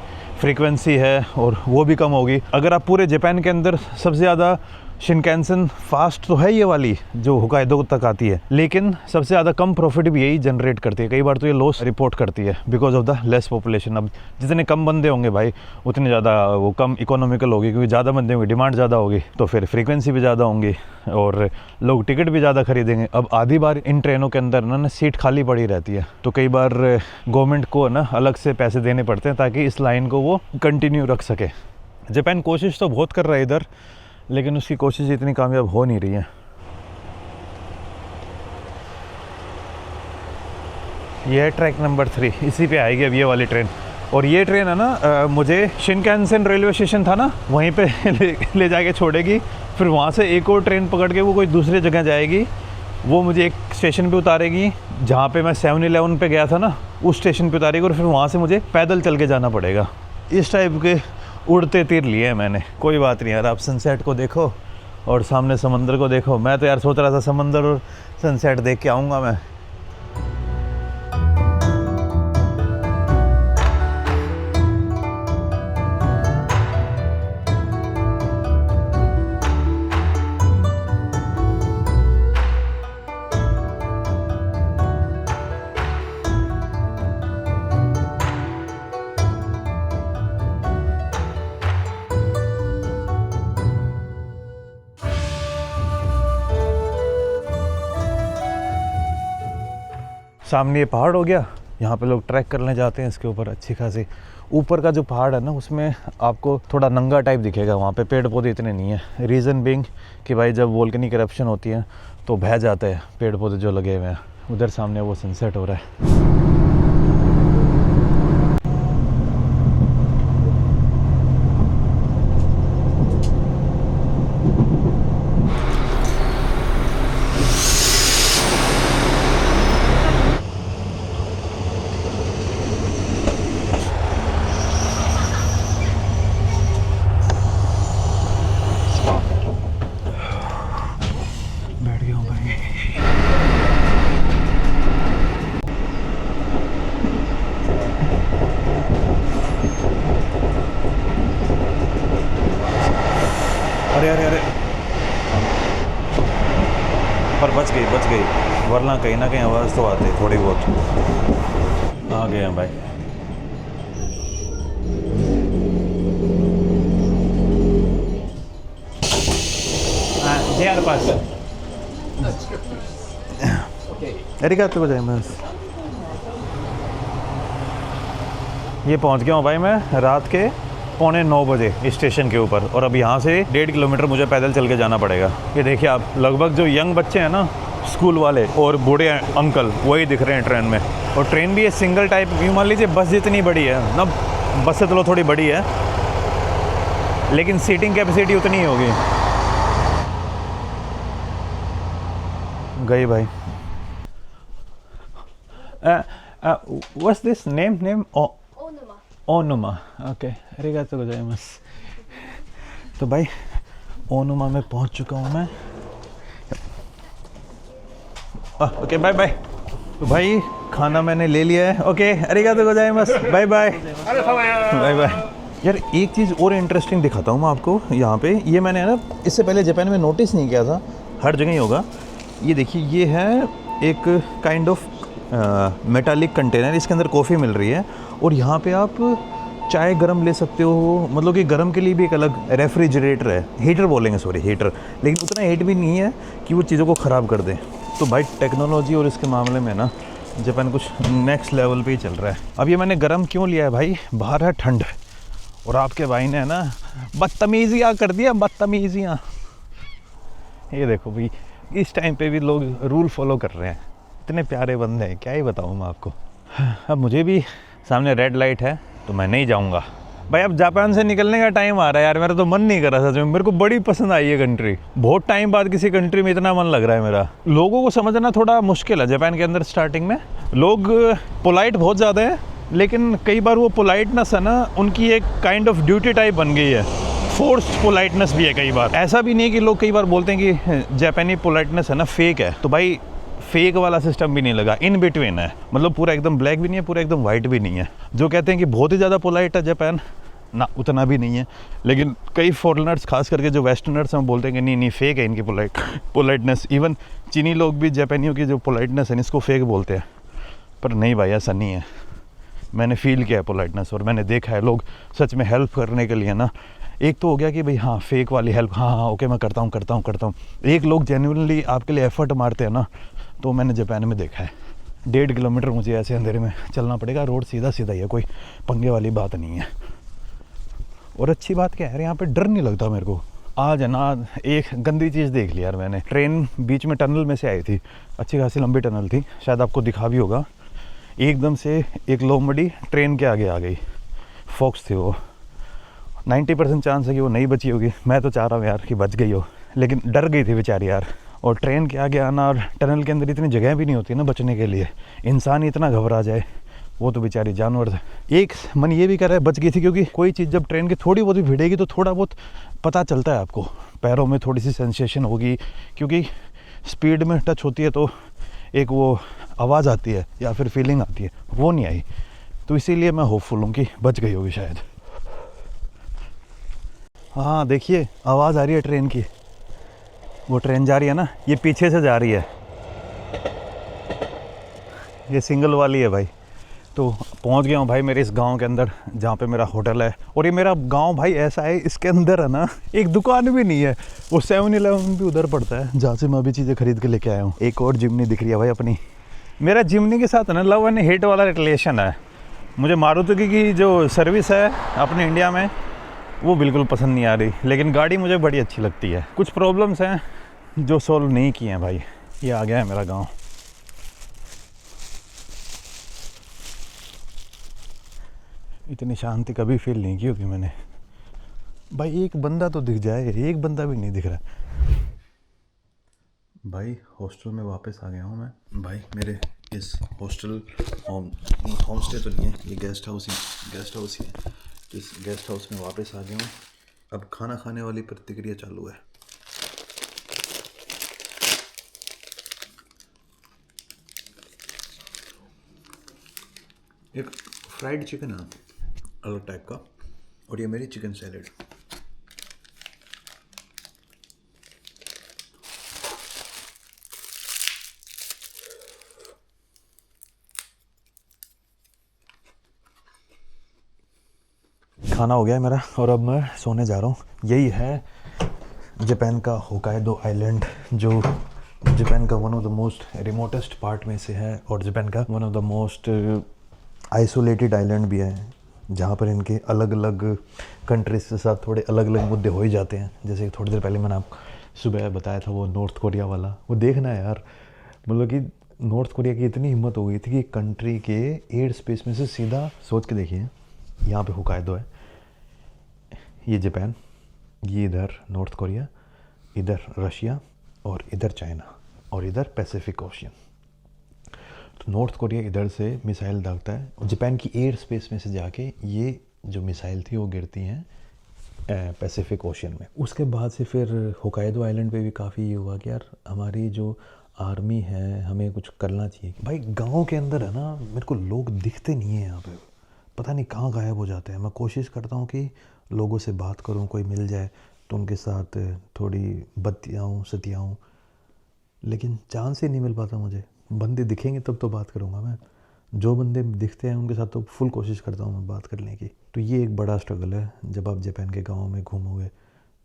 फ्रीक्वेंसी है और वो भी कम होगी। अगर आप पूरे जापान के अंदर सबसे ज़्यादा शिनकानसेन फास्ट तो है ये वाली जो होकाइडो तक आती है, लेकिन सबसे ज़्यादा कम प्रॉफिट भी यही जनरेट करती है। कई बार तो ये लॉस रिपोर्ट करती है because of the less population. अब जितने कम बंदे होंगे भाई उतने ज़्यादा वो कम इकोनॉमिकल होगी, क्योंकि ज़्यादा बंदे होंगे, डिमांड ज़्यादा होगी, तो फिर फ्रीक्वेंसी भी ज़्यादा होंगी और लोग टिकट भी ज़्यादा खरीदेंगे। अब आधी बार इन ट्रेनों के अंदर ना सीट खाली पड़ी रहती है, तो कई बार गवर्नमेंट को ना अलग से पैसे देने पड़ते हैं ताकि इस लाइन को वो कंटिन्यू रख सके। जापान कोशिश तो बहुत कर रहा है इधर, लेकिन उसकी कोशिश इतनी कामयाब हो नहीं रही है। ये है ट्रैक नंबर 3, इसी पे आएगी अब ये वाली ट्रेन। और ये ट्रेन है ना मुझे शिनकानसेन रेलवे स्टेशन था ना वहीं पे ले जाके छोड़ेगी, फिर वहाँ से एक और ट्रेन पकड़ के वो कोई दूसरी जगह जाएगी, वो मुझे एक स्टेशन पे उतारेगी जहाँ पे मैं 7-Eleven पे गया था ना, उस स्टेशन पे उतारेगी, और फिर वहाँ से मुझे पैदल चल के जाना पड़ेगा। इस टाइप के उड़ते तीर लिए हैं मैंने। कोई बात नहीं यार, आप सनसेट को देखो और सामने समंदर को देखो। मैं तो यार सोच रहा था समंदर और सनसेट देख के आऊँगा मैं। सामने ये पहाड़ हो गया, यहाँ पे लोग ट्रैक करने जाते हैं इसके ऊपर अच्छी खासी। ऊपर का जो पहाड़ है ना उसमें आपको थोड़ा नंगा टाइप दिखेगा, वहाँ पे पेड़ पौधे इतने नहीं है। रीज़न बिंग कि भाई जब वोल्केनिक इरप्शन होती है तो बह जाते हैं पेड़ पौधे जो लगे हुए हैं। उधर सामने वो सनसेट हो रहा है। अरे अरे अरे, पर बच गई, वरना कहीं ना कहीं आवाज़ तो आती है थोड़ी बहुत। आ गए हैं भाई। JR पास arigatou gozaimasu। ये पहुंच गया हूँ भाई मैं रात के 8:45 बजे स्टेशन के ऊपर, और अब यहाँ से 1.5 किलोमीटर मुझे पैदल चल के जाना पड़ेगा। ये देखिए आप, लगभग जो यंग बच्चे हैं ना, स्कूल वाले और बूढ़े अंकल, वही दिख रहे हैं ट्रेन में। और ट्रेन भी ये सिंगल टाइप, यूँ मान लीजिए बस जितनी बड़ी है ना, बस से चलो थोड़ी बड़ी है, लेकिन सीटिंग कैपेसिटी उतनी ही होगी। गई भाई। What's this name? Onuma. Okay, अरिगातो गोजाइमासु। तो भाई ओनुमा में पहुंच चुका हूं मैं। Okay, bye bye. तो भाई खाना मैंने ले लिया है। ओके, अरिगातो गोजाइमासु, बाय बाय। Bye bye. यार एक चीज़ और इंटरेस्टिंग दिखाता हूँ मैं आपको यहाँ पे। ये मैंने ना इससे पहले जापान में नोटिस नहीं किया था, हर जगह ही होगा। ये देखिए, ये है एक काइंड ऑफ मेटालिक कंटेनर, इसके अंदर कॉफ़ी मिल रही है, और यहाँ पे आप चाय गरम ले सकते हो। मतलब कि गरम के लिए भी एक अलग रेफ्रिजरेटर है, हीटर बोलेंगे, सॉरी हीटर, लेकिन उतना हीट भी नहीं है कि वो चीज़ों को ख़राब कर दे। तो भाई टेक्नोलॉजी और इसके मामले में ना जापान कुछ नेक्स्ट लेवल पे ही चल रहा है। अब ये मैंने गरम क्यों लिया है भाई, बाहर है ठंड, और आपके भाई ने ना बदतमीज़ियाँ कर दिया, बदतमीज़ियाँ। ये देखो भाई, इस टाइम पे भी लोग रूल फॉलो कर रहे हैं, इतने प्यारे बंदे हैं, क्या ही बताऊँ मैं आपको। अब मुझे भी सामने रेड लाइट है तो मैं नहीं जाऊँगा भाई। अब जापान से निकलने का टाइम आ रहा है यार, मेरा तो मन नहीं कर रहा था। मेरे को बड़ी पसंद आई है कंट्री, बहुत टाइम बाद किसी कंट्री में इतना मन लग रहा है मेरा। लोगों को समझना थोड़ा मुश्किल है जापान के अंदर। स्टार्टिंग में लोग पोलाइट बहुत ज़्यादा है, लेकिन कई बार वो पोलाइटनेस है ना, उनकी एक काइंड ऑफ ड्यूटी टाइप बन गई है। फोर्स्ड पोलाइटनेस भी है कई बार। ऐसा भी नहीं कि लोग कई बार बोलते हैं कि जापानी पोलाइटनेस है ना फेक है, तो भाई फेक वाला सिस्टम भी नहीं लगा, इन बिटवीन है। मतलब पूरा एकदम ब्लैक भी नहीं है, पूरा एकदम वाइट भी नहीं है। जो कहते हैं कि बहुत ही ज़्यादा पोलाइट है जापान, ना उतना भी नहीं है। लेकिन कई फॉरेनर्स, खास करके जो वेस्टर्नर्स हैं, बोलते हैं कि नहीं फेक है इनकी पोलाइटनेस। इवन चीनी लोग भी जापानियों की जो पोलाइटनेस है इसको फेक बोलते हैं, पर नहीं भाई, ऐसा नहीं है। मैंने फील किया है पोलाइटनेस, और मैंने देखा है लोग सच में हेल्प करने के लिए ना, एक तो हो गया कि भाई हाँ फेक वाली हेल्प, हाँ ओके मैं करता हूँ। एक लोग जेन्युइनली आपके लिए एफर्ट मारते हैं ना, तो मैंने जापान में देखा है। 1.5 किलोमीटर मुझे ऐसे अंधेरे में चलना पड़ेगा, रोड सीधा सीधा ही है, कोई पंगे वाली बात नहीं है। और अच्छी बात क्या है यार, यहाँ पे डर नहीं लगता मेरे को। आज है ना, एक गंदी चीज़ देख ली यार मैंने। ट्रेन बीच में टनल में से आई थी, अच्छी खासी लंबी टनल थी, शायद आपको दिखा भी होगा। एकदम से एक लोमड़ी ट्रेन के आगे आ गई, फॉक्स थी वो। 90% चांस है कि वो नहीं बची होगी। मैं तो चाह रहा हूँ यार कि बच गई हो, लेकिन डर गई थी बेचारी यार। और ट्रेन के आगे आना, और टनल के अंदर इतनी जगह भी नहीं होती ना बचने के लिए, इंसान ही इतना घबरा जाए। वो तो बेचारी जानवर था। एक मन ये भी कर रहा है बच गई थी, क्योंकि कोई चीज़ जब ट्रेन की थोड़ी बहुत भी भिड़ेगी तो थोड़ा बहुत पता चलता है आपको, पैरों में थोड़ी सी सेंसेशन होगी, क्योंकि स्पीड में टच होती है तो एक वो आवाज़ आती है या फिर फीलिंग आती है, वो नहीं आई। तो इसीलिए मैं होपफुल हूँ कि बच गई होगी शायद। हाँ देखिए, आवाज़ आ रही है ट्रेन की, वो ट्रेन जा रही है ना, ये पीछे से जा रही है, ये सिंगल वाली है भाई। तो पहुंच गया हूँ भाई मेरे इस गांव के अंदर, जहाँ पे मेरा होटल है। और ये मेरा गांव भाई ऐसा है, इसके अंदर है ना एक दुकान भी नहीं है, वो 7-Eleven भी उधर पड़ता है, जहाँ से मैं अभी चीज़ें खरीद के लेके आया हूँ। एक और जिमनी दिख रही है भाई अपनी। मेरा जिमनी के साथ है ना लव एंड हेट वाला रिलेशन है। मुझे मारुति की जो सर्विस है अपने इंडिया में, वो बिल्कुल पसंद नहीं आ रही, लेकिन गाड़ी मुझे बड़ी अच्छी लगती है। कुछ प्रॉब्लम्स हैं जो सॉल्व नहीं किए हैं भाई। ये आ गया है मेरा गांव। इतनी शांति कभी फील नहीं की होगी मैंने। भाई एक बंदा तो दिख जाए, एक बंदा भी नहीं दिख रहा। भाई हॉस्टल में वापस आ गया हूँ मैं। भाई मेरे इस हॉस्टल होम स्टे तो नहीं है, ये गेस्ट हाउस ही है। इस गेस्ट हाउस में वापस आ गया हूँ। अब खाना खाने वाली प्रतिक्रिया चालू है। एक फ्राइड चिकन है अलग टाइप का, और ये मेरी चिकन सैलेड। खाना हो गया है मेरा और अब मैं सोने जा रहा हूँ। यही है जापान का होकाइडो आइलैंड, जो जापान का one of the most remotest part में से है और जापान का one of the most isolated island भी है, जहाँ पर इनके अलग अलग कंट्रीज के साथ थोड़े अलग अलग मुद्दे हो ही जाते हैं। जैसे थोड़ी देर पहले मैंने आपको सुबह बताया था वो नॉर्थ कोरिया वाला, वो देखना है यार। मतलब कि नॉर्थ कोरिया की इतनी हिम्मत हो गई थी कि कंट्री के एयर स्पेस में से सीधा, सोच के देखिए, यहाँ पे होकाइडो है, ये जापान, ये इधर नॉर्थ कोरिया, इधर रशिया और इधर चाइना और इधर पैसिफिक ओशियन। तो नॉर्थ कोरिया इधर से मिसाइल दागता है और जापान की एयर स्पेस में से जाके ये जो मिसाइल थी वो गिरती हैं पैसिफिक ओशियन में। उसके बाद से फिर होकाइडो आइलैंड पे भी काफ़ी ये हुआ कि यार हमारी जो आर्मी है हमें कुछ करना चाहिए। भाई गांव के अंदर है ना, मेरे को लोग दिखते नहीं हैं यहाँ पे, पता नहीं कहाँ गायब हो जाते हैं। मैं कोशिश करता हूँ कि लोगों से बात करूँ, कोई मिल जाए तो उनके साथ थोड़ी बतियाऊँ सतियाऊँ, लेकिन चांस ही नहीं मिल पाता मुझे। बंदे दिखेंगे तब तो बात करूँगा मैं, जो बंदे दिखते हैं उनके साथ तो फुल कोशिश करता हूँ मैं बात करने की। तो ये एक बड़ा स्ट्रगल है, जब आप जापान के गाँव में घूमोगे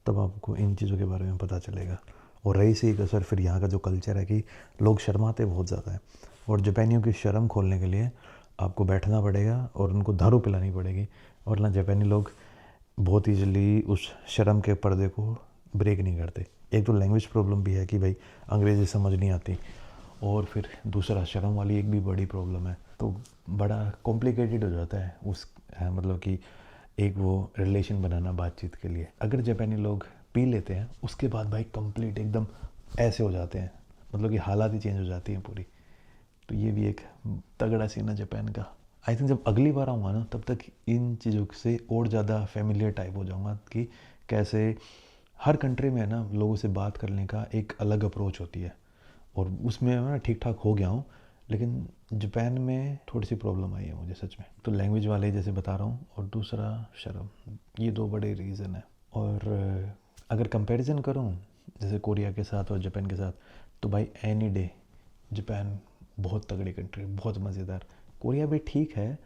तब आपको इन चीज़ों के बारे में पता चलेगा। और रही से एक असर फिर यहाँ का जो कल्चर है कि लोग शर्माते बहुत ज़्यादा है, और जापानियों की शर्म खोलने के लिए आपको बैठना पड़ेगा और उनको दारू पिलानी पड़ेगी, और ना जापानी लोग बहुत ईजिली उस शर्म के पर्दे को ब्रेक नहीं करते। एक तो लैंग्वेज प्रॉब्लम भी है कि भाई अंग्रेज़ी समझ नहीं आती, और फिर दूसरा शर्म वाली एक भी बड़ी प्रॉब्लम है, तो बड़ा कॉम्प्लिकेटेड हो जाता है उस मतलब कि एक वो रिलेशन बनाना बातचीत के लिए। अगर जापानी लोग पी लेते हैं उसके बाद भाई कंप्लीट एकदम ऐसे हो जाते हैं, मतलब कि हालात ही चेंज हो जाती हैं पूरी। तो ये भी एक तगड़ा सीन है जापान का। आई थिंक जब अगली बार आऊँगा ना तब तक इन चीज़ों से और ज़्यादा फेमिलियर टाइप हो जाऊँगा कि कैसे हर कंट्री में ना लोगों से बात करने का एक अलग अप्रोच होती है, और उसमें मैं ठीक ठाक हो गया हूँ। लेकिन जापान में थोड़ी सी प्रॉब्लम आई है मुझे सच में। तो लैंग्वेज वाले जैसे बता रहा हूँ, और दूसरा शर्म, ये दो बड़े रीज़न है। और अगर कंपैरिजन करूँ जैसे कोरिया के साथ और जापान के साथ, तो भाई एनी डे जापान बहुत तगड़ी कंट्री, बहुत मज़ेदार। कोरिया भी ठीक है,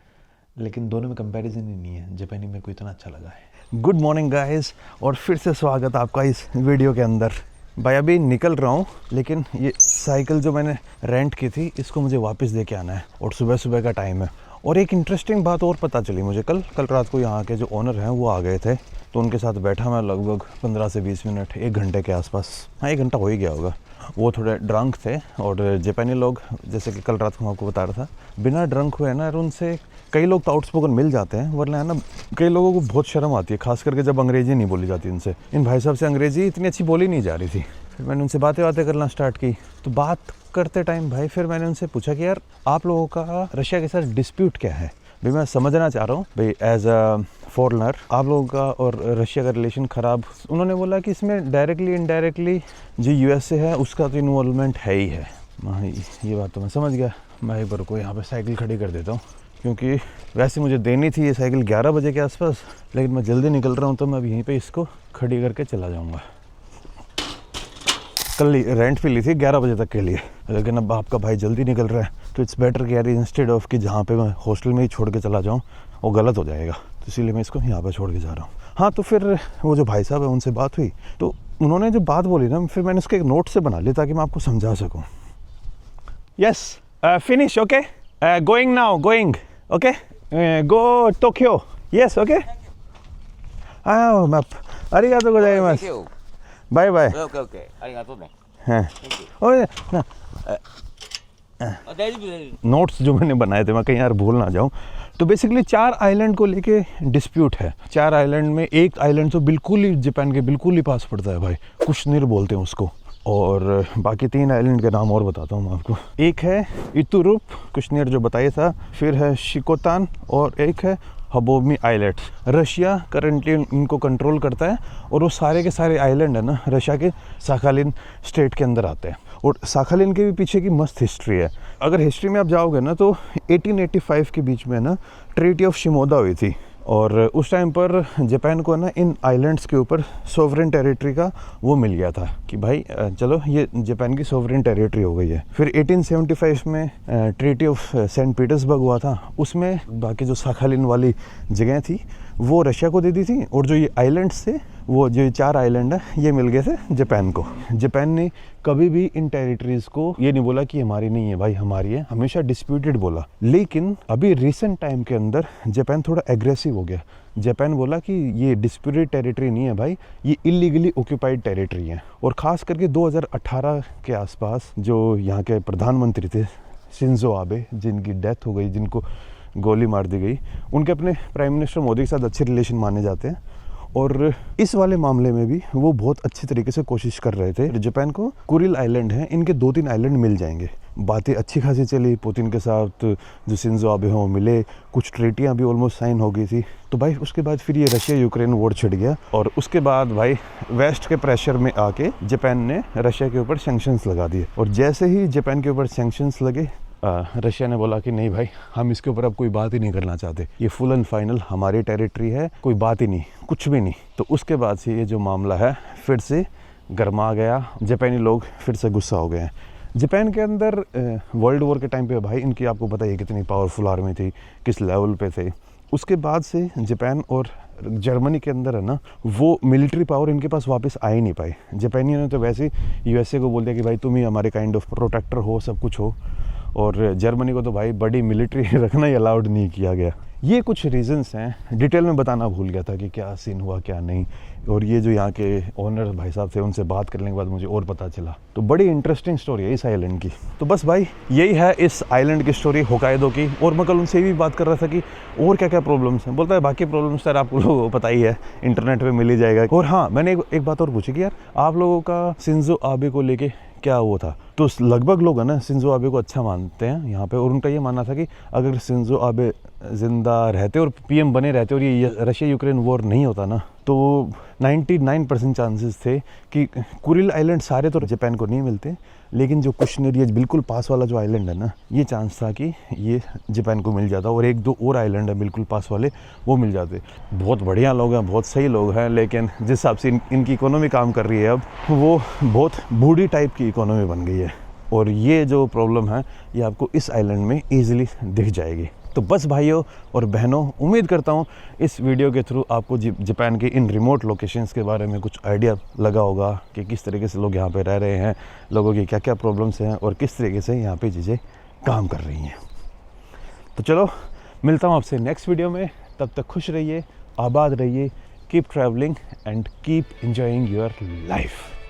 लेकिन दोनों में कंपैरिजन ही नहीं है। जापानी मेरे को इतना अच्छा लगा है। गुड मॉर्निंग गाइस, और फिर से स्वागत आपका इस वीडियो के अंदर। भाई अभी निकल रहा हूँ, लेकिन ये साइकिल जो मैंने रेंट की थी इसको मुझे वापस दे के आना है, और सुबह सुबह का टाइम है। और एक इंटरेस्टिंग बात और पता चली मुझे, कल रात को यहाँ के जो ओनर हैं वो आ गए थे, तो उनके साथ बैठा मैं लगभग 15 से 20 मिनट, 1 घंटे के आसपास। हाँ, 1 घंटा हो ही गया होगा। वो थोड़े ड्रंक थे, और जापानी लोग जैसे कि कल रात को मैं आपको बता रहा था, बिना ड्रंक हुए ना, और उनसे कई लोग तो आउटस्पोकन मिल जाते हैं, वरना है ना कई लोगों को बहुत शर्म आती है, खास करके जब अंग्रेज़ी नहीं बोली जाती उनसे। इन भाई साहब से अंग्रेज़ी इतनी अच्छी बोली नहीं जा रही थी। फिर मैंने उनसे बातें करना स्टार्ट की। तो बात करते टाइम भाई फिर मैंने उनसे पूछा कि यार आप लोगों का रशिया के साथ डिस्प्यूट क्या है। भाई मैं समझना चाह रहा हूँ भाई एज अ फॉरेनर आप लोगों का और रशिया का रिलेशन ख़राब। उन्होंने बोला कि इसमें डायरेक्टली इनडायरेक्टली जो यूएसए है उसका तो इन्वॉल्वमेंट है ही है। भाई ये बात तो मैं समझ गया। मैं पर को यहाँ पे साइकिल खड़ी कर देता हूँ, क्योंकि वैसे मुझे देनी थी ये साइकिल 11 बजे के आसपास, लेकिन मैं जल्दी निकल रहा हूँ, तो मैं अब यहीं पे इसको खड़ी करके चला जाऊँगा। कल रेंट पे ली थी 11 बजे तक के लिए, लेकिन अब आपका भाई जल्दी निकल रहा है, तो इट्स बेटर कि यार इंस्टेड ऑफ कि जहाँ पे मैं हॉस्टल में ही छोड़ के चला जाऊँ वो गलत हो जाएगा, तो इसीलिए मैं इसको यहाँ पे छोड़ के जा रहा हूँ। हाँ, तो फिर वो जो भाई साहब है उनसे बात हुई, तो उन्होंने जो बात बोली ना, फिर मैंने उसके एक नोट से बना लिया ताकि मैं आपको समझा सकूँ। Yes, finish, okay, going now, going, okay, go Tokyo, yes, okay, हाँ मैप, आरिगातो गोजाइमासु, बाय बाय, ओके ओके, आरिगातो ने। हाँ, ओए ना नोट्स जो मैंने बनाए थे मैं कहीं यार भूल ना जाऊँ। तो बेसिकली 4 आइलैंड को लेके डिस्प्यूट है। 4 आइलैंड में एक आइलैंड तो बिल्कुल ही जापान के बिल्कुल ही पास पड़ता है भाई, कुशनीर बोलते हैं उसको, और बाकी 3 आइलैंड के नाम और बताता हूँ मैं आपको। एक है इतुरुप, कुशनीर जो बताया था, फिर है शिकोतान, और एक है हबोमी आइलैंड। रशिया करंटली इनको कंट्रोल करता है, और वो सारे के सारे आइलैंड है ना रशिया के साखालिन स्टेट के अंदर आते हैं। और साखालिन के भी पीछे की मस्त हिस्ट्री है। अगर हिस्ट्री में आप जाओगे ना तो 1885 के बीच में ना ट्रीटी ऑफ शिमोदा हुई थी और उस टाइम पर जापान को ना इन आइलैंड्स के ऊपर सोवरेन टेरिटरी का वो मिल गया था कि भाई चलो ये जापान की सोवरेन टेरिटरी हो गई है। फिर 1875 में ट्रीटी ऑफ सेंट पीटर्सबर्ग हुआ था, उसमें बाकी जो साखालिन वाली जगह थी वो रशिया को दे दी थी, और जो ये आइलैंड्स थे वो जो 4 आइलैंड है ये मिल गए थे जापान को। जापान ने कभी भी इन टेरिटरीज को ये नहीं बोला कि हमारी नहीं है भाई, हमारी है, हमेशा डिस्प्यूटेड बोला। लेकिन अभी रिसेंट टाइम के अंदर जापान थोड़ा एग्रेसिव हो गया। जापान बोला कि ये डिस्प्यूटेड टेरिटरी नहीं है भाई, ये इलीगली ऑक्यूपाइड टेरिटरी है। और ख़ास करके 2018 के आसपास जो यहाँ के प्रधानमंत्री थे शिंजो आबे, जिनकी डेथ हो गई, जिनको गोली मार दी गई, उनके अपने प्राइम मिनिस्टर मोदी के साथ अच्छे रिलेशन माने जाते हैं। और इस वाले मामले में भी वो बहुत अच्छी तरीके से कोशिश कर रहे थे। जापान को कुरिल आइलैंड हैं, इनके 2-3 आइलैंड मिल जाएंगे। बातें अच्छी खासी चली पुतिन के साथ, जो शिंजो आबे हों मिले, कुछ ट्रीटियाँ भी ऑलमोस्ट साइन हो गई थी। तो भाई उसके बाद फिर ये रशिया यूक्रेन वॉर छिड़ गया, और उसके बाद भाई वेस्ट के प्रेशर में आके जापान ने रशिया के ऊपर सैंक्शंस लगा दिए। और जैसे ही जापान के ऊपर सैंक्शंस लगे, रशिया ने बोला कि नहीं भाई, हम इसके ऊपर अब कोई बात ही नहीं करना चाहते, ये फुल एंड फाइनल हमारी टेरिटरी है, कोई बात ही नहीं, कुछ भी नहीं। तो उसके बाद से ये जो मामला है फिर से गर्मा गया, जापानी लोग फिर से गुस्सा हो गए हैं। जापान के अंदर वर्ल्ड वॉर के टाइम पे भाई इनकी आपको पता है कितनी पावरफुल आर्मी थी, किस लेवल पे थे। उसके बाद से जापान और जर्मनी के अंदर है ना, वो मिलिट्री पावर इनके पास वापस आ ही नहीं पाई। जापानियों ने तो वैसे ही यूएसए को बोल दिया कि भाई तुम ही हमारे काइंड ऑफ प्रोटेक्टर हो, सब कुछ हो, और जर्मनी को तो भाई बड़ी मिलिट्री रखना ही अलाउड नहीं किया गया। ये कुछ रीजंस हैं, डिटेल में बताना भूल गया था कि क्या सीन हुआ क्या नहीं। और ये जो यहाँ के ओनर भाई साहब थे, उनसे बात करने के बाद मुझे और पता चला। तो बड़ी इंटरेस्टिंग स्टोरी है इस आइलैंड की। तो बस भाई यही है इस आइलैंड की स्टोरी होकाइडो की। और मैं कल उनसे भी बात कर रहा था कि और क्या क्या प्रॉब्लम्स हैं। बोलता है बाकी प्रॉब्लम्स सर आप लोगों को पता ही है, इंटरनेट पर मिल ही जाएगा। और हाँ, मैंने एक बात और पूछी कि यार आप लोगों का शिंजो आबे को लेके क्या वो था। तो लगभग लोग है ना शिंजो आबे को अच्छा मानते हैं यहाँ पे, और उनका ये मानना था कि अगर शिंजो आबे जिंदा रहते और पीएम बने रहते और ये रशिया यूक्रेन वॉर नहीं होता ना, तो 99% चांसेस थे कि कुरिल आइलैंड सारे तो जापान को नहीं मिलते, लेकिन जो कुशनेर ये बिल्कुल पास वाला जो आइलैंड है ना, ये चांस था कि ये जापान को मिल जाता, और 1-2 और आइलैंड है बिल्कुल पास वाले, वो मिल जाते। बहुत बढ़िया लोग हैं, बहुत सही लोग हैं, लेकिन जिस हिसाब से इनकी इकोनॉमी काम कर रही है अब, वो बहुत बूढ़ी टाइप की इकोनॉमी बन गई है। और ये जो प्रॉब्लम है ये आपको इस आइलैंड में ईजिली दिख जाएगी। तो बस भाइयों और बहनों, उम्मीद करता हूँ इस वीडियो के थ्रू आपको जापान के इन रिमोट लोकेशंस के बारे में कुछ आइडिया लगा होगा कि किस तरीके से लोग यहाँ पे रह रहे हैं, लोगों की क्या क्या प्रॉब्लम्स हैं, और किस तरीके से यहाँ पे चीज़ें काम कर रही हैं। तो चलो मिलता हूँ आपसे नेक्स्ट वीडियो में, तब तक खुश रहिए, आबाद रहिए, keep travelling and keep enjoying your life.